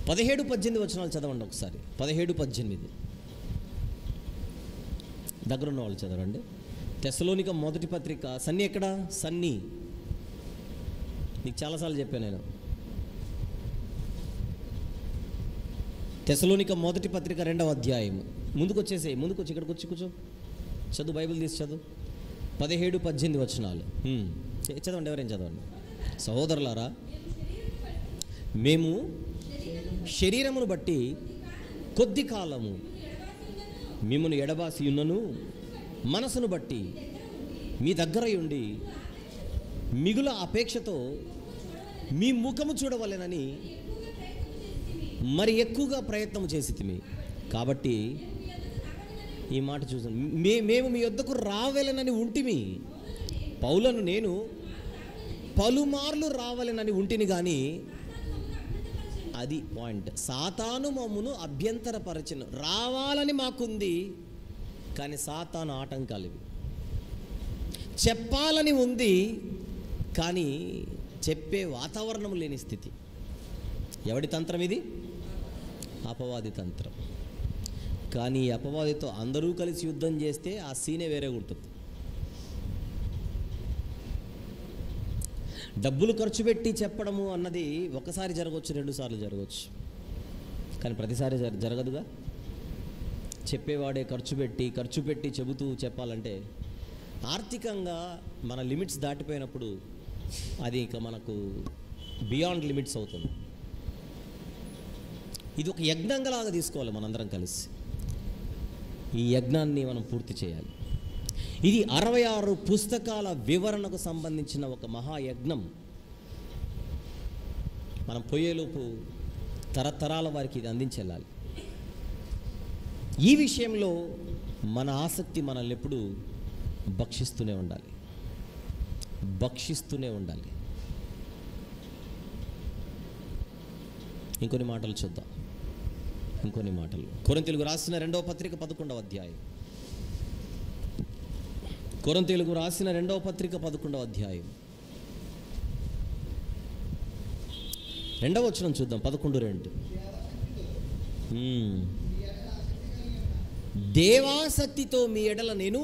17-18 వచనాలు చదవండి ఒకసారి. 17-18 దగ్గరున్న వాళ్ళు చదవండి. తెస్సలోనిక మొదటి పత్రిక. సన్ని ఎక్కడ? సన్ని నీకు చాలాసార్లు చెప్పాను నేను. తెస్సలోనిక మొదటి పత్రిక 2వ అధ్యాయం. ముందుకు వచ్చి ఇక్కడికి వచ్చి కూర్చో, చదువు, బైబిల్ తీసి చదువు. 17-18 వచనాలు చదవండి. ఎవరైనా చదవండి. సహోదరులారా, మేము శరీరమును బట్టి కొద్ది కాలము మిమ్మల్ని ఎడబాసి ఉన్నను, మనసును బట్టి మీ దగ్గర ఉండి మిగుల అపేక్షతో మీ ముఖము చూడవలెనని మరి ఎక్కువగా ప్రయత్నం చేసితిమి. కాబట్టి ఈ మాట చూసాను, మేము మీ వద్దకు రావాలనని ఉంటిమి. పౌలను నేను పలుమార్లు రావాలనని ఉంటిని, కానీ అది పాయింట్. సాతాను మమ్మును అభ్యంతరపరచను. రావాలని మాకుంది, కానీ సాతాను ఆటంకాలు ఇవి. చెప్పాలని ఉంది, కానీ చెప్పే వాతావరణం లేని స్థితి. ఎవడి తంత్రం ఇది? అపవాది తంత్రం. కానీ అపవాదితో అందరూ కలిసి యుద్ధం చేస్తే ఆ సీనే వేరే ఉంటుంది. డబ్బులు ఖర్చు పెట్టి చెప్పడము అన్నది ఒకసారి జరగవచ్చు, 2 సార్లు జరగవచ్చు, కానీ ప్రతిసారి జరగదుగా. చెప్పేవాడే ఖర్చు పెట్టి చెబుతూ చెప్పాలంటే ఆర్థికంగా మన లిమిట్స్ దాటిపోయినప్పుడు అది ఇక మనకు బియాండ్ లిమిట్స్ అవుతుంది. ఇది ఒక యజ్ఞంలాగా తీసుకోవాలి మనందరం కలిసి. ఈ యజ్ఞాన్ని మనం పూర్తి చేయాలి. ఇది 66 పుస్తకాల వివరణకు సంబంధించిన ఒక మహాయజ్ఞం. మనం పోయేలోపు తరతరాల వారికి ఇది అందించెళ్ళాలి. ఈ విషయంలో మన ఆసక్తి మనల్ని ఎప్పుడు భక్షిస్తూనే ఉండాలి. ఇంకొన్ని మాటలు చూద్దాం. కొరింథీయులకు రాసిన 2వ పత్రిక 11వ అధ్యాయం. కొరింథీయులకు రాసిన 2వ పత్రిక 11వ అధ్యాయం 2వ వచనం చూద్దాం. 11:2. దేవాసక్తితో మీ ఎడల నేను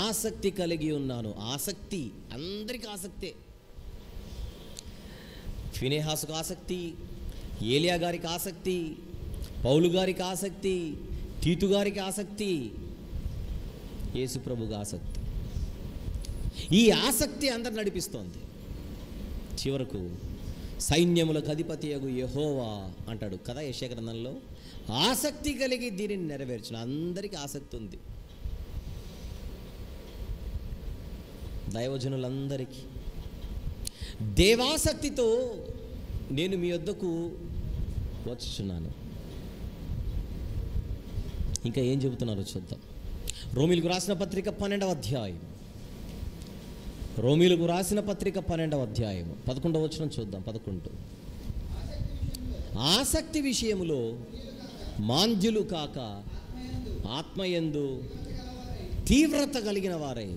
ఆసక్తి కలిగి ఉన్నాను. ఆసక్తి, అందరికీ ఆసక్తే. ఫినెహాసుకు ఆసక్తి, ఏలియా గారికి ఆసక్తి, పౌలు గారికి ఆసక్తి, తీతు గారికి ఆసక్తి, యేసుప్రభుగా ఆసక్తి. ఈ ఆసక్తి అందరు నడిపిస్తోంది. చివరకు సైన్యములకు అధిపతియగు యెహోవా అంటాడు కదా యెషయా గ్రంథంలో. ఆసక్తి కలిగి దీనిని నెరవేర్చిన అందరికీ ఆసక్తి ఉంది. దైవజనులందరికీ దేవాసక్తితో నేను మీ వద్దకు వచ్చుచున్నాను. ఇంకా ఏం చెబుతున్నారో చూద్దాం. రోమీలకు రాసిన పత్రిక 12వ అధ్యాయం. రోమీలకు రాసిన పత్రిక 12వ అధ్యాయం 11వ వచనం చూద్దాం. 11. ఆసక్తి విషయములో మాంద్యులు కాక ఆత్మయందు తీవ్రత కలిగిన వారై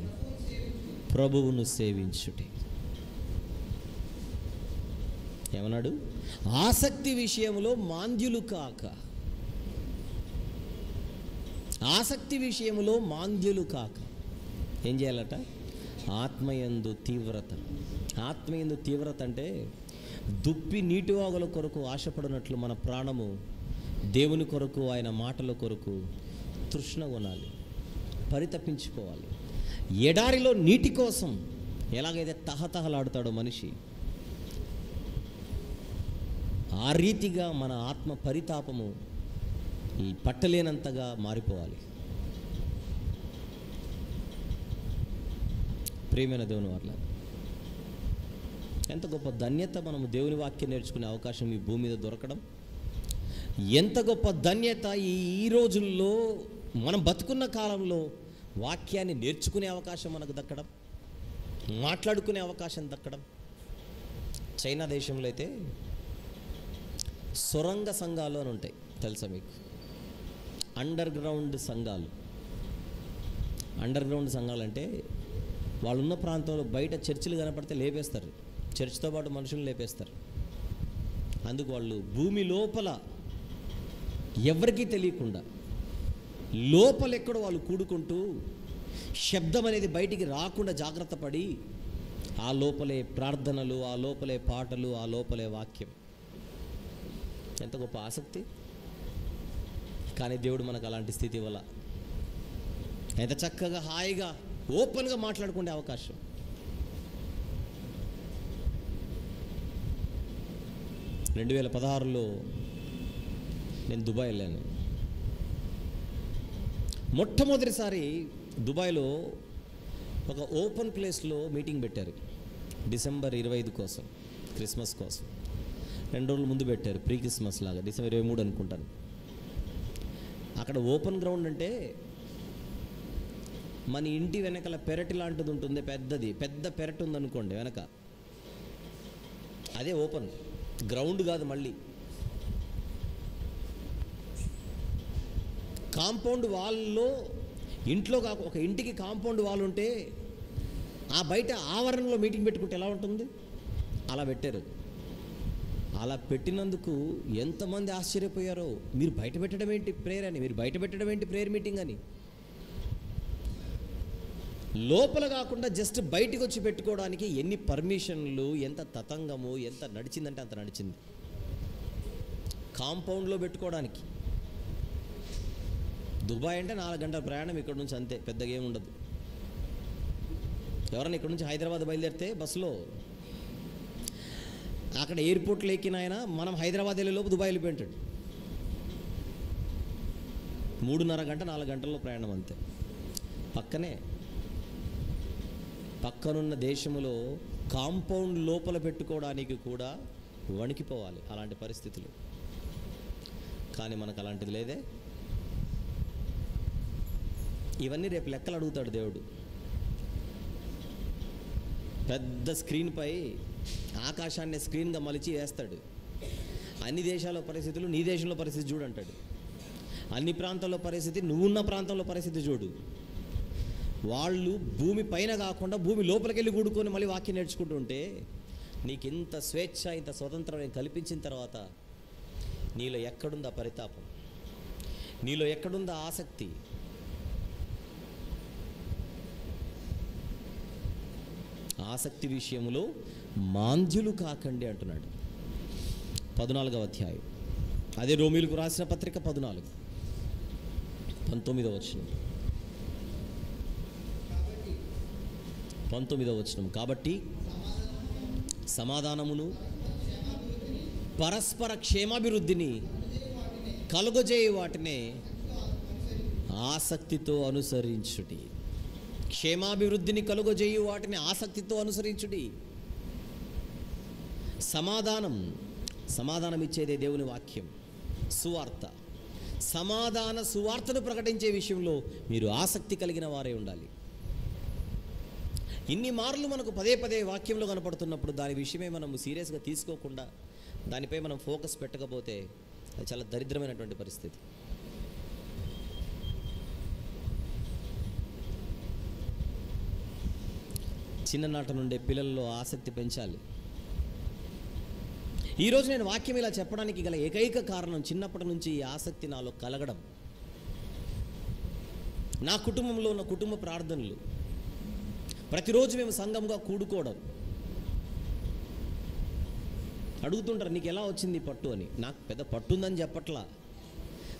ప్రభువును సేవించుటే. ఏమన్నాడు? ఆసక్తి విషయంలో మాంద్యులు కాక. ఆసక్తి విషయంలో మాంద్యులు కాక ఏం చేయాలట? ఆత్మయందు తీవ్రత. ఆత్మయందు తీవ్రత అంటే దుప్పి నీటివాగుల కొరకు ఆశపడినట్లు మన ప్రాణము దేవుని కొరకు, ఆయన మాటల కొరకు తృష్ణ కొనాలి, పరితపించుకోవాలి. ఎడారిలో నీటి కోసం ఎలాగైతే తహతహలాడుతాడో మనిషి, ఆ రీతిగా మన ఆత్మ పరితాపము ఈ పట్టలేనంతగా మారిపోవాలి. ప్రియమైన దేవుని వాళ్ళ, ఎంత గొప్ప ధన్యత మనము దేవుని వాక్యం నేర్చుకునే అవకాశం ఈ భూమి మీద దొరకడం. ఎంత గొప్ప ధన్యత ఈ రోజుల్లో మనం బతుకున్న కాలంలో వాక్యాన్ని నేర్చుకునే అవకాశం మనకు దక్కడం, మాట్లాడుకునే అవకాశం దక్కడం. చైనా దేశంలో అయితే సొరంగ సంఘాలు అని ఉంటాయి, తెలుసా మీకు? అండర్ గ్రౌండ్ సంఘాలు. అండర్ గ్రౌండ్ సంఘాలు అంటే వాళ్ళున్న ప్రాంతంలో బయట చర్చిలు కనపడితే లేపేస్తారు, చర్చితో పాటు మనుషులను లేపేస్తారు. అందుకు వాళ్ళు భూమి లోపల ఎవరికీ తెలియకుండా లోపలెక్కడో వాళ్ళు కూడుకుంటూ శబ్దం అనేది బయటికి రాకుండా జాగ్రత్త పడి ఆ లోపలే ప్రార్థనలు, ఆ లోపలే పాటలు, ఆ లోపలే వాక్యం. ఎంత గొప్ప ఆసక్తి! కానీ దేవుడు మనకు అలాంటి స్థితి వల్ల ఎంత చక్కగా హాయిగా ఓపెన్గా మాట్లాడుకునే అవకాశం. రెండు 2016లో నేను దుబాయ్ వెళ్ళాను. మొట్టమొదటిసారి దుబాయ్లో ఒక ఓపెన్ ప్లేస్లో మీటింగ్ పెట్టారు. డిసెంబర్ 25 కోసం, క్రిస్మస్ కోసం. 2 రోజుల ముందు పెట్టారు, ప్రీ క్రిస్మస్ లాగా. డిసెంబర్ 23 అనుకుంటాను. అక్కడ ఓపెన్ గ్రౌండ్ అంటే మన ఇంటి వెనకాల పెరటి లాంటిది ఉంటుంది, పెద్ద పెరటి ఉందనుకోండి వెనక, అదే ఓపెన్ గ్రౌండ్ కాదు. మళ్ళీ కాంపౌండ్ వాల్లో, ఇంట్లో ఒక ఇంటికి కాంపౌండ్ వాల్ ఉంటే ఆ బయట ఆవరణలో మీటింగ్ పెట్టుకుంటే ఎలా ఉంటుంది, అలా పెట్టారు. అలా పెట్టినందుకు ఎంతమంది ఆశ్చర్యపోయారో. మీరు బయట పెట్టడం ఏంటి ప్రేయర్ అని, మీరు బయట పెట్టడం ఏంటి ప్రేయర్ మీటింగ్ అని. లోపల కాకుండా జస్ట్ బయటికి వచ్చి పెట్టుకోవడానికి ఎన్ని పర్మిషన్లు, ఎంత తతంగము, ఎంత నడిచిందంటే అంత నడిచింది. కాంపౌండ్లో పెట్టుకోవడానికి. దుబాయ్ అంటే 4 గంటల ప్రయాణం ఇక్కడ నుంచి, అంతే, పెద్దగా ఏముండదు. ఎవరైనా ఇక్కడ నుంచి హైదరాబాద్ బయలుదేరితే బస్సులో అక్కడ ఎయిర్పోర్ట్లో ఎక్కిన ఆయన మనం హైదరాబాద్ వెళ్ళేలోపు దుబాయ్ వెళ్ళిపోయింటాడు. 3.5 గంట 4 గంటల్లో ప్రయాణం, అంతే. పక్కనున్న దేశంలో కాంపౌండ్ లోపల పెట్టుకోవడానికి కూడా వణికిపోవాలి అలాంటి పరిస్థితులు. కానీ మనకు అలాంటిది లేదే. ఇవన్నీ రేపు లెక్కలు అడుగుతాడు దేవుడు. పెద్ద స్క్రీన్పై ఆకాశాన్ని స్క్రీన్గా మలిచి వేస్తాడు. అన్ని దేశాల పరిస్థితులు నీ దేశంలో పరిస్థితి చూడంటాడు. అన్ని ప్రాంతాల్లో పరిస్థితి నువ్వున్న ప్రాంతంలో పరిస్థితి చూడు. వాళ్ళు భూమి పైన కాకుండా భూమి లోపలికి వెళ్ళి కూడుకొని మళ్ళీ వాక్యం నేర్చుకుంటూ ఉంటే నీకు ఇంత స్వేచ్ఛ, ఇంత స్వతంత్రం కల్పించిన తర్వాత నీలో ఎక్కడుందా పరితాపం, నీలో ఎక్కడుందా ఆసక్తి? ఆసక్తి విషయంలో మాంద్యులు కాకండి అంటున్నాడు. 14వ అధ్యాయం, అదే రోమీలకు రాసిన పత్రిక 14, 19వ వచనం. 19వ వచనం. కాబట్టి సమాధానమును పరస్పర క్షేమాభివృద్ధిని కలుగజేయ వాటినే ఆసక్తితో అనుసరించుడి. క్షేమాభివృద్ధిని కలుగజేయు వాటిని ఆసక్తితో అనుసరించుడి. సమాధానం ఇచ్చేదే దేవుని వాక్యం, సువార్త. సమాధాన సువార్తను ప్రకటించే విషయంలో మీరు ఆసక్తి కలిగిన వారే ఉండాలి. ఇన్ని మార్లు మనకు పదే పదే వాక్యంలో కనపడుతున్నప్పుడు దాని విషయమే మనం సీరియస్గా తీసుకోకుండా దానిపై మనం ఫోకస్ పెట్టకపోతే అది చాలా దరిద్రమైనటువంటి పరిస్థితి. చిన్ననాట నుండే పిల్లల్లో ఆసక్తి పెంచాలి. ఈరోజు నేను వాక్యం ఇలా చెప్పడానికి గల ఏకైక కారణం చిన్నప్పటి నుంచి ఈ ఆసక్తి నాలో కలగడం. నా కుటుంబంలో ఉన్న కుటుంబ ప్రార్థనలు, ప్రతిరోజు మేము సంఘంగా కూడుకోవడం. అడుగుతుంటారు, నీకు ఎలా వచ్చింది పట్టు అని. నాకు పెద్ద పట్టు ఉందని చెప్పట్లా,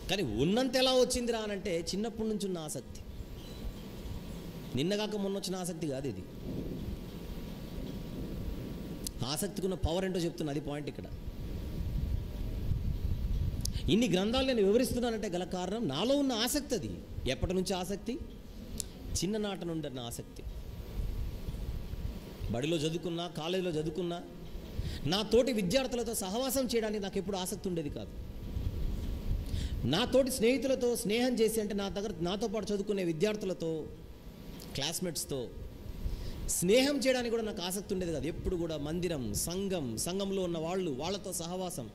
కానీ ఉన్నంత ఎలా వచ్చిందిరా అని అంటే చిన్నప్పటి నుంచి ఉన్న ఆసక్తి. నిన్నగాక మొన్న వచ్చిన ఆసక్తి కాదు ఇది. ఆసక్తికి ఉన్న పవర్ ఏంటో చెప్తున్నా, అది పాయింట్ ఇక్కడ. ఇన్ని గ్రంథాలు నేను వివరిస్తున్నానంటే గల కారణం నాలో ఉన్న ఆసక్తి. అది ఎప్పటి నుంచి ఆసక్తి? చిన్ననాట నుండి ఉన్న ఆసక్తి. బడిలో చదువుకున్నా, కాలేజీలో చదువుకున్నా, నా తోటి విద్యార్థులతో సహవాసం చేయడానికి నాకు ఎప్పుడు ఆసక్తి ఉండేది కాదు. నా తోటి స్నేహితులతో స్నేహం చేసి, అంటే నాతో పాటు చదువుకునే విద్యార్థులతో, క్లాస్మేట్స్తో స్నేహం చేయడానికి కూడా నాకు ఆసక్తి ఉండేది కాదు. ఎప్పుడు కూడా మందిరం, సంఘంలో ఉన్న వాళ్ళతో సహవాసం.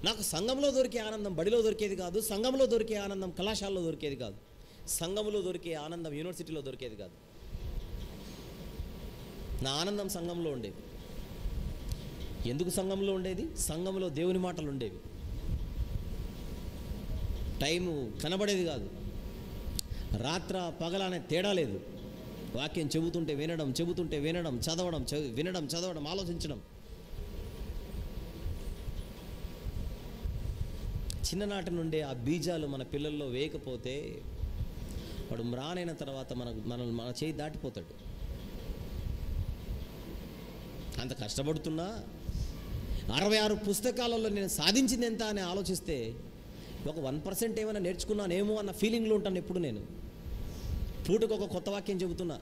నాకు సంఘంలో దొరికే ఆనందం బడిలో దొరికేది కాదు. సంఘంలో దొరికే ఆనందం కళాశాలలో దొరికేది కాదు. సంఘంలో దొరికే ఆనందం యూనివర్సిటీలో దొరికేది కాదు. నా ఆనందం సంఘంలో ఉండేది. ఎందుకు సంఘంలో ఉండేది? సంఘంలో దేవుని మాటలు ఉండేవి. టైము కనబడేది కాదు. రాత్ర పగల అనే తేడా లేదు. వాక్యం చెబుతుంటే వినడం, చదవడం, ఆలోచించడం. చిన్ననాటి నుండే ఆ బీజాలు మన పిల్లల్లో వేయకపోతే వాడు మ్రానైన తర్వాత మన చేయి దాటిపోతాడు. అంత కష్టపడుతున్నా 66 పుస్తకాలలో నేను సాధించింది ఎంత అని ఆలోచిస్తే ఒక 1% ఏమైనా నేర్చుకున్నానేమో అన్న ఫీలింగ్లో ఉంటాను ఎప్పుడు. నేను పూటకు ఒక కొత్త వాక్యం చెబుతున్నా.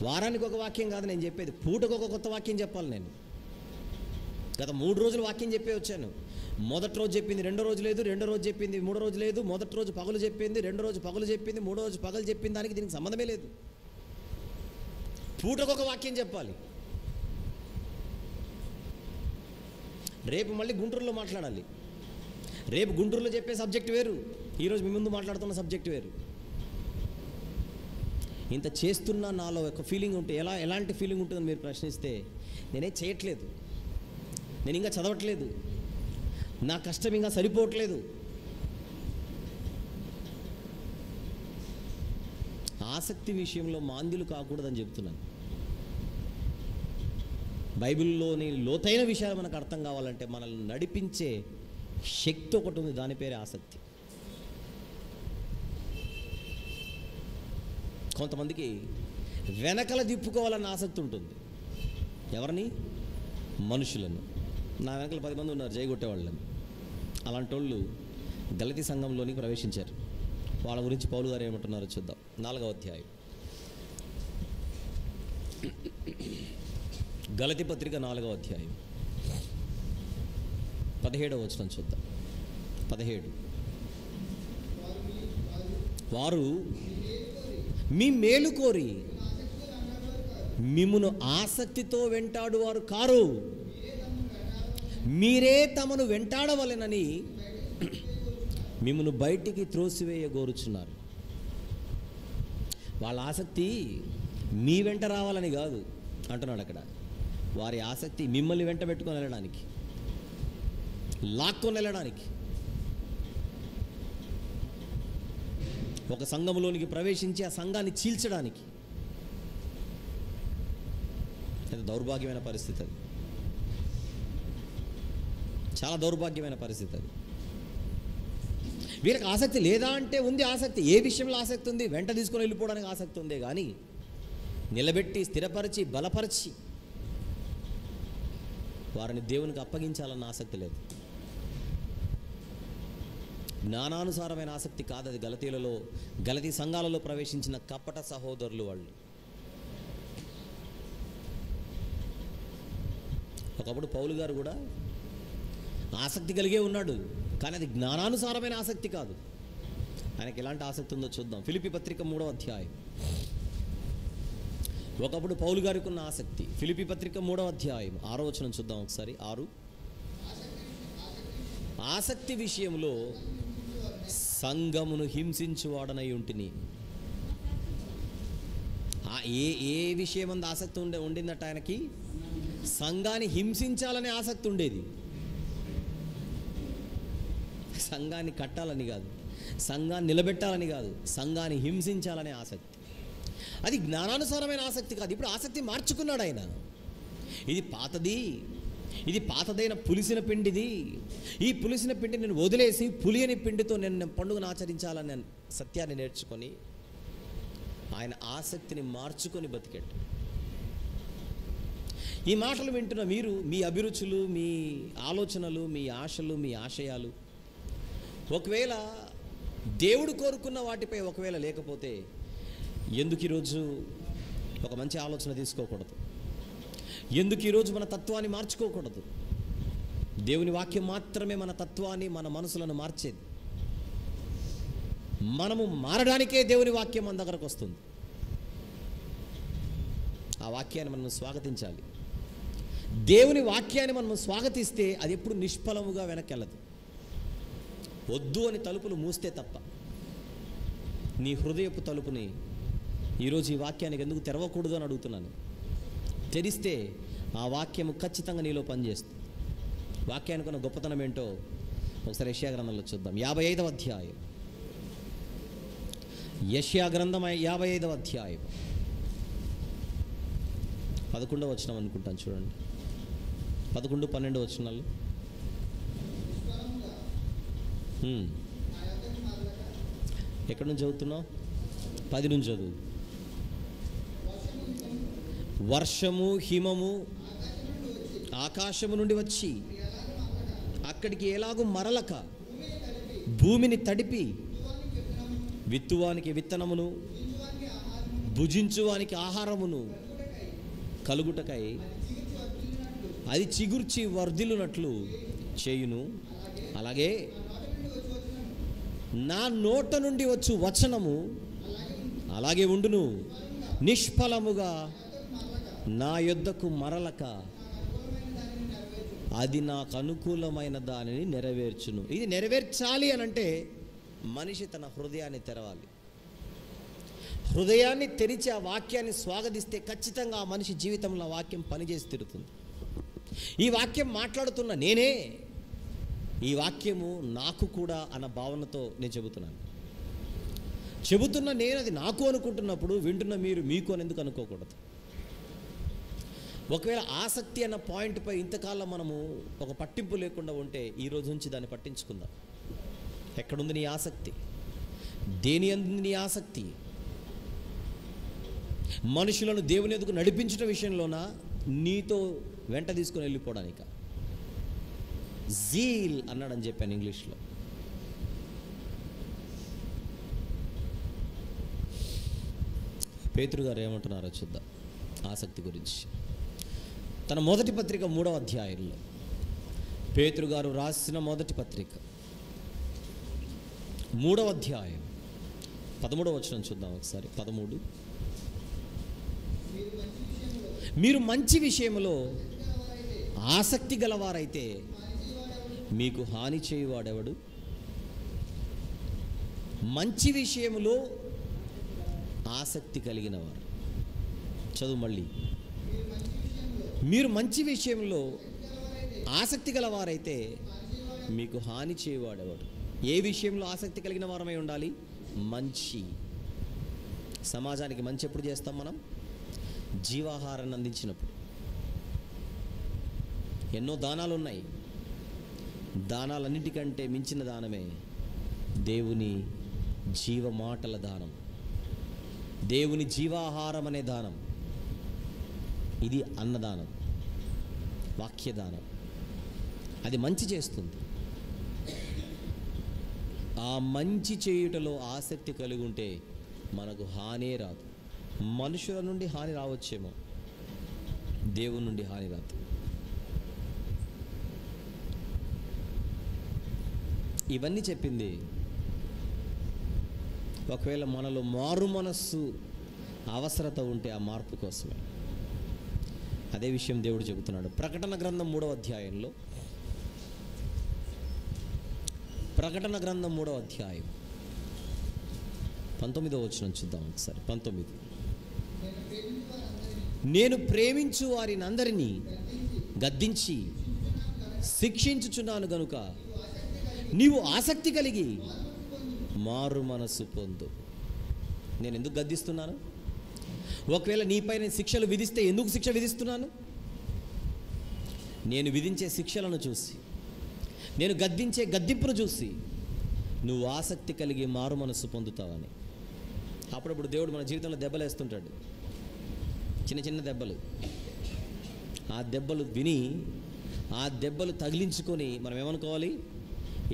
వారానికి ఒక వాక్యం కాదు నేను చెప్పేది, పూటకు ఒక కొత్త వాక్యం చెప్పాలి. నేను గత 3 రోజులు వాక్యం చెప్పే వచ్చాను. మొదటి రోజు చెప్పింది రెండో రోజు లేదు, రెండో రోజు చెప్పింది మూడో రోజు లేదు, మొదటి రోజు పగలు చెప్పింది, రెండో రోజు పగలు చెప్పింది, మూడో రోజు పగలు చెప్పింది. దీనికి సంబంధమే లేదు. పూటకు ఒక వాక్యం చెప్పాలి. రేపు మళ్ళీ గుంటూరులో మాట్లాడాలి. రేపు గుంటూరులో చెప్పే సబ్జెక్ట్ వేరు, ఈరోజు మీ ముందు మాట్లాడుతున్న సబ్జెక్ట్ వేరు. ఇంత చేస్తున్నా నాలో ఒక ఫీలింగ్ ఉంటే ఎలాంటి ఫీలింగ్ ఉంటుందని మీరు ప్రశ్నిస్తే, నేనేం చేయట్లేదు, నేను ఇంకా చదవట్లేదు, నా కష్టం ఇంకా సరిపోవట్లేదు. ఆసక్తి విషయంలో మాంద్యులు కాకూడదని చెప్తున్నాను. బైబిల్లోని లోతైన విషయాలు మనకు అర్థం కావాలంటే మనల్ని నడిపించే శక్తి ఒకటి ఉంది, దాని పేరే ఆసక్తి. కొంతమందికి వెనకల తిప్పుకోవాలన్న ఆసక్తి ఉంటుంది. ఎవరిని? మనుషులను. నా వెనకల 10 మంది ఉన్నారు జయగొట్టేవాళ్ళని. అలాంటి వాళ్ళు గలతీ సంఘంలోనికి ప్రవేశించారు. వాళ్ళ గురించి పౌలు గారు ఏమంటున్నారో చూద్దాం. 4వ అధ్యాయం గలతీ పత్రిక 4వ అధ్యాయం 17వ వచనం చూద్దాం. 17 వారు మీ మేలు కోరి మిమ్మును ఆసక్తితో వెంటాడువారు కారు, మీరే తమను వెంటాడవలెనని మిమ్మును బయటికి త్రోసివేయగోరుచున్నారు. వాళ్ళ ఆసక్తి మీ వెంట రావాలని కాదు అంటున్నాడు అక్కడ. వారి ఆసక్తి మిమ్మల్ని వెంట పెట్టుకొని వెళ్ళడానికి, లాక్కొని వెళ్ళడానికి. ఒక సంఘంలోనికి ప్రవేశించి ఆ సంఘాన్ని చీల్చడానికి. అది దౌర్భాగ్యమైన పరిస్థితి. అది చాలా దౌర్భాగ్యమైన పరిస్థితి. అది వీళ్ళకి ఆసక్తి లేదా అంటే ఉంది ఆసక్తి. ఏ విషయంలో ఆసక్తి ఉంది? వెంట తీసుకొని వెళ్ళిపోవడానికి ఆసక్తి ఉందే కానీ నిలబెట్టి, స్థిరపరిచి, బలపరిచి వారిని దేవునికి అప్పగించాలన్న ఆసక్తి లేదు. జ్ఞానానుసారమైన ఆసక్తి కాదు అది. గలతీ సంఘాలలో ప్రవేశించిన కపట సహోదరులు వాళ్ళు. ఒకప్పుడు పౌలు గారు కూడా ఆసక్తి కలిగే ఉన్నాడు, కానీ అది జ్ఞానానుసారమైన ఆసక్తి కాదు. ఆయనకి ఎలాంటి ఆసక్తి ఉందో చూద్దాం. ఫిలిప్పీ పత్రిక 3వ అధ్యాయం. ఒకప్పుడు పౌలు గారికి ఉన్న ఆసక్తి. ఫిలిప్పీ పత్రిక 3వ అధ్యాయం 6వ వచనం చూద్దాం ఒకసారి. 6 ఆసక్తి విషయంలో సంఘమును హింసించువాడనై ఉంటిని. ఏ విషయం అందు ఆసక్తి ఉండిందట ఆయనకి? సంఘాన్ని హింసించాలనే ఆసక్తి ఉండేది. సంఘాన్ని కట్టాలని కాదు, సంఘాన్ని నిలబెట్టాలని కాదు, సంఘాన్ని హింసించాలనే ఆసక్తి. అది జ్ఞానానుసారమైన ఆసక్తి కాదు. ఇప్పుడు ఆసక్తి మార్చుకున్నాడు ఆయన. ఇది పాతది, ఇది పాతదైన పులిసిన పిండిది. ఈ పులిసిన పిండి నేను వదిలేసి పులియని పిండితో నేను పండుగను ఆచరించాలని సత్యాన్ని నేర్చుకొని ఆయన ఆసక్తిని మార్చుకొని బతికాడు. ఈ మాటలు వింటున్న మీరు, మీ అభిరుచులు, మీ ఆలోచనలు, మీ ఆశలు, మీ ఆశయాలు ఒకవేళ దేవుడు కోరుకున్న వాటిపై ఒకవేళ లేకపోతే ఎందుకు ఈరోజు ఒక మంచి ఆలోచన తీసుకోకూడదు? ఎందుకు ఈరోజు మన తత్వాన్ని మార్చుకోకూడదు? దేవుని వాక్యం మాత్రమే మన తత్వాన్ని, మన మనసులను మార్చేది. మనము మారడానికే దేవుని వాక్యం మన దగ్గరకు వస్తుంది. ఆ వాక్యాన్ని మనం స్వాగతించాలి. దేవుని వాక్యాన్ని మనం స్వాగతిస్తే అది ఎప్పుడు నిష్ఫలముగా వెనక్కెళ్ళదు. వద్దు అని తలుపులు మూస్తే తప్ప. నీ హృదయపు తలుపుని ఈరోజు ఈ వాక్యానికి ఎందుకు తెరవకూడదు అని అడుగుతున్నాను. తెరిస్తే ఆ వాక్యము ఖచ్చితంగా నీలో పనిచేస్తుంది. వాక్యానికి ఉన్న గొప్పతనం ఏంటో ఒకసారి యెషయా గ్రంథంలో చూద్దాం. 55వ అధ్యాయం. యెషయా గ్రంథం 55వ అధ్యాయం 11వ వచనం అనుకుంటాను, చూడండి. 11, 12 వచనాలు. ఎక్కడి నుంచి చదువుతున్నావు? 10 నుంచి చదువు. వర్షము హిమము ఆకాశము నుండి వచ్చి అక్కడికి ఎలాగూ మరలక భూమిని తడిపి విత్తువానికి విత్తనమును భుజించువానికి ఆహారమును కలుగుటకై అది చిగుర్చి వర్ధిల్లునట్లు చేయును. అలాగే నా నోట నుండి వచ్చు వచనము అలాగే ఉండును, నిష్ఫలముగా నా యొద్దకు మరలక అది నాకు అనుకూలమైన దానిని నెరవేర్చును. ఇది నెరవేర్చాలి అనంటే మనిషి తన హృదయాన్ని తెరవాలి. హృదయాన్ని తెరిచి ఆ వాక్యాన్ని స్వాగతిస్తే ఖచ్చితంగా ఆ మనిషి జీవితంలో ఆ వాక్యం పనిచేసి తిరుగుతుంది. ఈ వాక్యం మాట్లాడుతున్న నేనే, ఈ వాక్యము నాకు కూడా అన్న భావనతో నేను చెబుతున్నాను. చెబుతున్న నేను అది నాకు అనుకుంటున్నప్పుడు వింటున్న మీరు మీకు అని ఎందుకు అనుకోకూడదు? ఒకవేళ ఆసక్తి అన్న పాయింట్పై ఇంతకాలం మనము ఒక పట్టింపు లేకుండా ఉంటే ఈ రోజు నుంచి దాన్ని పట్టించుకుందాం. ఎక్కడుంది నీ ఆసక్తి? దేని యందు నీ ఆసక్తి? మనుషులను దేవుని ఎదుగు నడిపించడం విషయంలోనా, నీతో వెంట తీసుకుని వెళ్ళిపోవడానిక? జీల్ అన్నాడని చెప్పాను ఇంగ్లీష్లో. పేతురు గారు ఏమంటున్నారో చూద్దాం ఆసక్తి గురించి. తన మొదటి పత్రిక 3వ అధ్యాయంలో పేతురు గారు రాసిన మొదటి పత్రిక 3వ అధ్యాయం 13వ వచనం చూద్దాం ఒకసారి. 13 మీరు మంచి విషయంలో ఆసక్తి గలవారైతే మీకు హాని చేయువాడెవడు? మంచి విషయంలో ఆసక్తి కలిగిన వారు. చదువు మళ్ళీ. మీరు మంచి విషయంలో ఆసక్తి గలవారైతే మీకు హాని చేయవాడేవాడు. ఏ విషయంలో ఆసక్తి కలిగిన వారమై ఉండాలి? మంచి. సమాజానికి మంచి ఎప్పుడు చేస్తాం మనం? జీవాహారాన్ని అందించినప్పుడు. ఎన్నో దానాలు ఉన్నాయి. దానాలన్నిటికంటే మించిన దానమే దేవుని జీవమాటల దానం, దేవుని జీవాహారం అనే దానం. ఇది అన్నదానం, వాక్యదానం. అది మంచి చేస్తుంది. ఆ మంచి చేయుటలో ఆసక్తి కలిగి ఉంటే మనకు హానే రాదు. మనుషుల నుండి హాని రావచ్చేమో, దేవుని నుండి హాని రాదు. ఇవన్నీ చెప్పింది ఒకవేళ మనలో మారు మనస్సు అవసరత ఉంటే ఆ మార్పు కోసమే. అదే విషయం దేవుడు చెబుతున్నాడు. ప్రకటన గ్రంథం 3వ అధ్యాయంలో, ప్రకటన గ్రంథం 3వ అధ్యాయం 19వ వచనం చూద్దాం ఒకసారి. 19, నేను ప్రేమించు వారిని అందరినీ గద్దించి శిక్షించుచున్నాను గనుక నీవు ఆసక్తి కలిగి మారు మనసు పొందు. నేను ఎందుకు గద్దిస్తున్నాను? ఒకవేళ నీపైన శిక్షలు విధిస్తే ఎందుకు శిక్ష విధిస్తున్నాను? నేను విధించే శిక్షలను చూసి, నేను గద్దించే గద్దింపును చూసి నువ్వు ఆసక్తి కలిగి మారు మనసు పొందుతావని. అప్పుడప్పుడు దేవుడు మన జీవితంలో దెబ్బలు వేస్తుంటాడు, చిన్న చిన్న దెబ్బలు. ఆ దెబ్బలు విని, ఆ దెబ్బలు తగిలించుకొని మనం ఏమనుకోవాలి?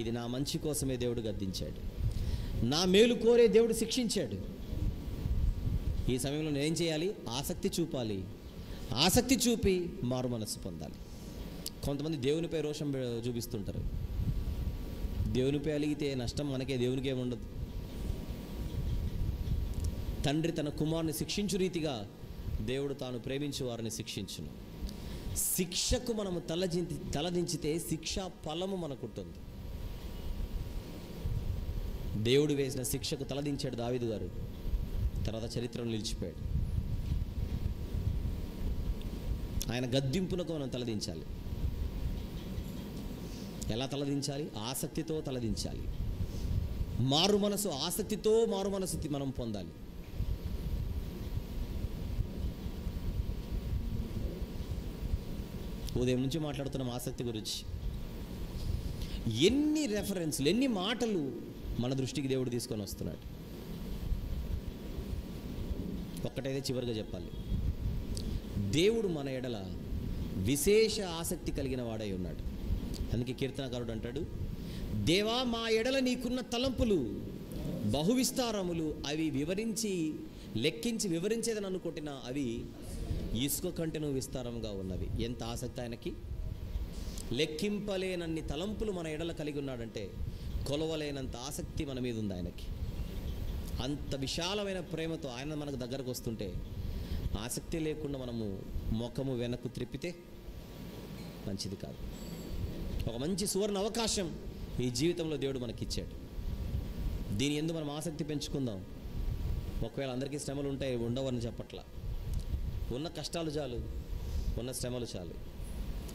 ఇది నా మంచి కోసమే దేవుడు గద్దించాడు, నా మేలు కోరే దేవుడు శిక్షించాడు. ఈ సమయంలో నేనేం చేయాలి? ఆసక్తి చూపాలి. ఆసక్తి చూపి మారు మనస్సు పొందాలి. కొంతమంది దేవునిపై రోషం చూపిస్తుంటారు. దేవునిపై అలిగితే నష్టం మనకే, దేవునికి ఏముండదు. తండ్రి తన కుమారుని శిక్షించు రీతిగా దేవుడు తాను ప్రేమించు వారిని శిక్షించును. శిక్షకు మనము తలదించితే శిక్షా ఫలము మనకుంటుంది. దేవుడు వేసిన శిక్షకు తలదించాడు దావీదు గారు, తర్వాత చరిత్రను నిలిచిపోయాడు. ఆయన గద్దింపునకు మనం తలదించాలి. ఎలా తలదించాలి? ఆసక్తితో తలదించాలి. మారు మనసు, ఆసక్తితో మారు మనసు మనం పొందాలి. ఉదయం నుంచి మాట్లాడుతున్నాం ఆసక్తి గురించి. ఎన్ని రెఫరెన్స్లు, ఎన్ని మాటలు మన దృష్టికి దేవుడు తీసుకొని వస్తున్నాడు. ఒక్కటైతే చివరిగా చెప్పాలి, దేవుడు మన ఎడల విశేష ఆసక్తి కలిగిన వాడై ఉన్నాడు. అందుకే కీర్తనకారుడు అంటాడు, దేవా మా ఎడల నీకున్న తలంపులు బహువిస్తారములు, అవి లెక్కించి వివరించేదని అనుకుంటున్నా అవి ఇసుక కంటెను విస్తారంగా ఉన్నవి. ఎంత ఆసక్తి ఆయనకి! లెక్కింపలేనన్ని తలంపులు మన ఎడల కలిగి ఉన్నాడంటే కొలవలేనంత ఆసక్తి మన మీద ఉంది ఆయనకి. అంత విశాలమైన ప్రేమతో ఆయన మనకు దగ్గరకు వస్తుంటే ఆసక్తి లేకుండా మనము ముఖము వెనక్కు త్రిప్పితే మంచిది కాదు. ఒక మంచి సువర్ణ అవకాశం ఈ జీవితంలో దేవుడు మనకిచ్చాడు. దీని యందు మనం ఆసక్తి పెంచుకుందాం. ఒకవేళ అందరికీ శ్రమలు ఉంటాయి, ఉండవని చెప్పట్లా. ఉన్న కష్టాలు చాలు, ఉన్న శ్రమలు చాలు,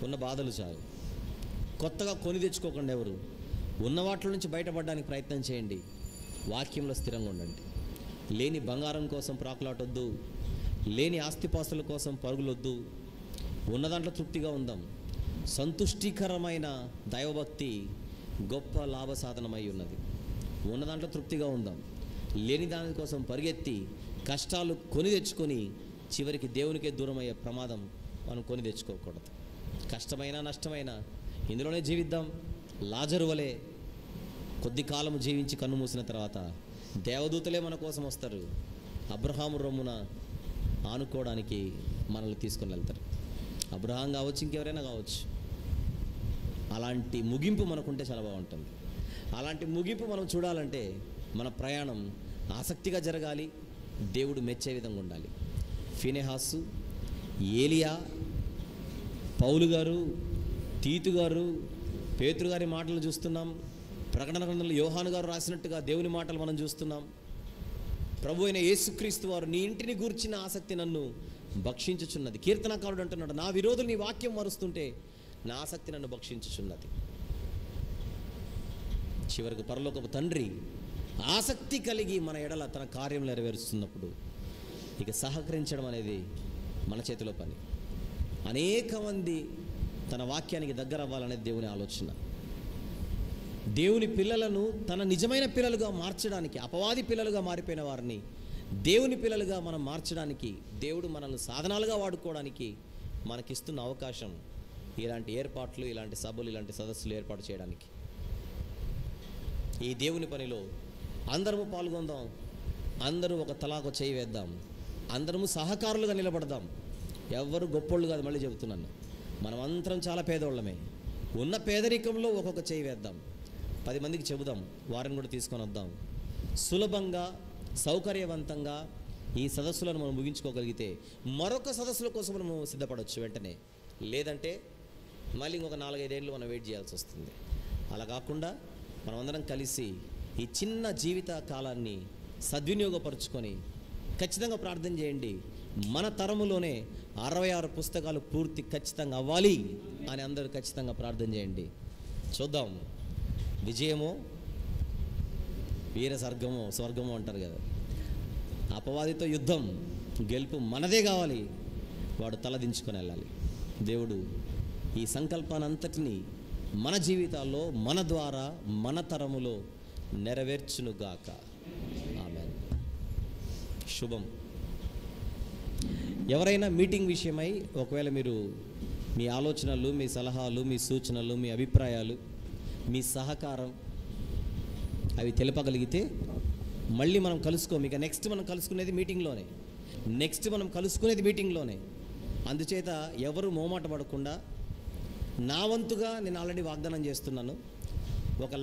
ఉన్న బాధలు చాలు. కొత్తగా కొని తెచ్చుకోకుండా ఎవరు, ఉన్న వాటి నుంచి బయటపడడానికి ప్రయత్నం చేయండి. వాక్యంలో స్థిరంగా ఉండండి. లేని బంగారం కోసం ప్రాకులాటొద్దు, లేని ఆస్తిపాస్తుల కోసం పరుగులొద్దు. ఉన్న దాంట్లో తృప్తిగా ఉందాం. సంతుష్టికరమైన దైవభక్తి గొప్ప లాభ సాధనమై ఉన్నది. ఉన్న దాంట్లో తృప్తిగా ఉందాం. లేని దాని కోసం పరిగెత్తి కష్టాలు కొని తెచ్చుకొని చివరికి దేవునికే దూరం అయ్యే ప్రమాదం మనం కొని తెచ్చుకోకూడదు. కష్టమైనా నష్టమైనా ఇందులోనే జీవిద్దాం. లాజరు వలె కొద్ది కాలము జీవించి కన్ను మూసిన తర్వాత దేవదూతలే మన కోసం వస్తారు. అబ్రహాము రొమ్మున ఆనుకోవడానికి మనల్ని తీసుకొని వెళ్తారు. అబ్రహాం కావచ్చు, ఇంకెవరైనా కావచ్చు. అలాంటి ముగింపు మనకుంటే చాలా బాగుంటుంది. అలాంటి ముగింపు మనం చూడాలంటే మన ప్రయాణం ఆసక్తిగా జరగాలి, దేవుడు మెచ్చే విధంగా ఉండాలి. ఫినెహాసు, ఏలియా, పౌలు గారు, తీతు గారు, పేతురు గారి మాటలు చూస్తున్నాం. ప్రకటన గ్రంథంలో యోహాను గారు రాసినట్టుగా దేవుని మాటలు మనం చూస్తున్నాం. ప్రభు అయిన యేసుక్రీస్తు వారు, నీ ఇంటిని గూర్చిన ఆసక్తి నన్ను భక్షించుచున్నది. కీర్తనకారుడు అంటున్నాడు, నా విరోధులు నీ వాక్యం మరుస్తుంటే నా ఆసక్తి నన్ను భక్షించుచున్నది. చివరికి పరలోకపు తండ్రి ఆసక్తి కలిగి మన ఎడల తన కార్యం నెరవేరుస్తున్నప్పుడు ఇక సహకరించడం అనేది మన చేతిలో పని. అనేక మంది తన వాక్యానికి దగ్గర అవ్వాలనేది దేవుని ఆలోచన. దేవుని పిల్లలను తన నిజమైన పిల్లలుగా మార్చడానికి, అపవాది పిల్లలుగా మారిపోయిన వారిని దేవుని పిల్లలుగా మనం మార్చడానికి, దేవుడు మనల్ని సాధనాలుగా వాడుకోవడానికి మనకిస్తున్న అవకాశం ఇలాంటి ఏర్పాట్లు, ఇలాంటి సభలు, ఇలాంటి సదస్సులు ఏర్పాటు చేయడానికి. ఈ దేవుని పనిలో అందరము పాల్గొందాం, అందరూ ఒక తలాకు చేయి వేద్దాం, అందరము సహకారులుగా నిలబడదాం. ఎవరు గొప్పోళ్ళు కాదు, మళ్ళీ చెబుతున్నాను, మనం అందరం చాలా పేదోళ్ళమే. ఉన్న పేదరికంలో ఒక్కొక్క చేయి వేద్దాం, 10 మందికి చెబుదాం, వారిని కూడా తీసుకొని వద్దాం. సులభంగా సౌకర్యవంతంగా ఈ సదస్సులను మనం ముగించుకోగలిగితే మరొక సదస్సుల కోసం మనము సిద్ధపడవచ్చు వెంటనే. లేదంటే మళ్ళీ ఇంకొక 4-5 ఏళ్ళు మనం వెయిట్ చేయాల్సి వస్తుంది. అలా కాకుండా మనమందరం కలిసి ఈ చిన్న జీవిత కాలాన్ని సద్వినియోగపరుచుకొని ఖచ్చితంగా ప్రార్థన చేయండి. మన తరములోనే 66 పుస్తకాలు పూర్తి ఖచ్చితంగా అవ్వాలి అని అందరూ ఖచ్చితంగా ప్రార్థన చేయండి. చూద్దాం, విజయమో వీర స్వర్గమో అంటారు కదా, అపవాదితో యుద్ధం, గెలుపు మనదే కావాలి. వాడు తలదించుకొని వెళ్ళాలి. దేవుడు ఈ సంకల్పానంతటినీ మన జీవితాల్లో, మన ద్వారా, మన తరములో నెరవేర్చునుగాక. ఆమేన్. శుభం. ఎవరైనా మీటింగ్ విషయమై ఒకవేళ మీరు మీ ఆలోచనలు, మీ సలహాలు, మీ సూచనలు, మీ అభిప్రాయాలు, మీ సహకారం అవి తెలపగలిగితే మళ్ళీ మనం ఇక నెక్స్ట్ మనం కలుసుకునేది మీటింగ్లోనే. అందుచేత ఎవరు మోమాట పడకుండా, నా వంతుగా నేను ఆల్రెడీ వాగ్దానం చేస్తున్నాను, ఒక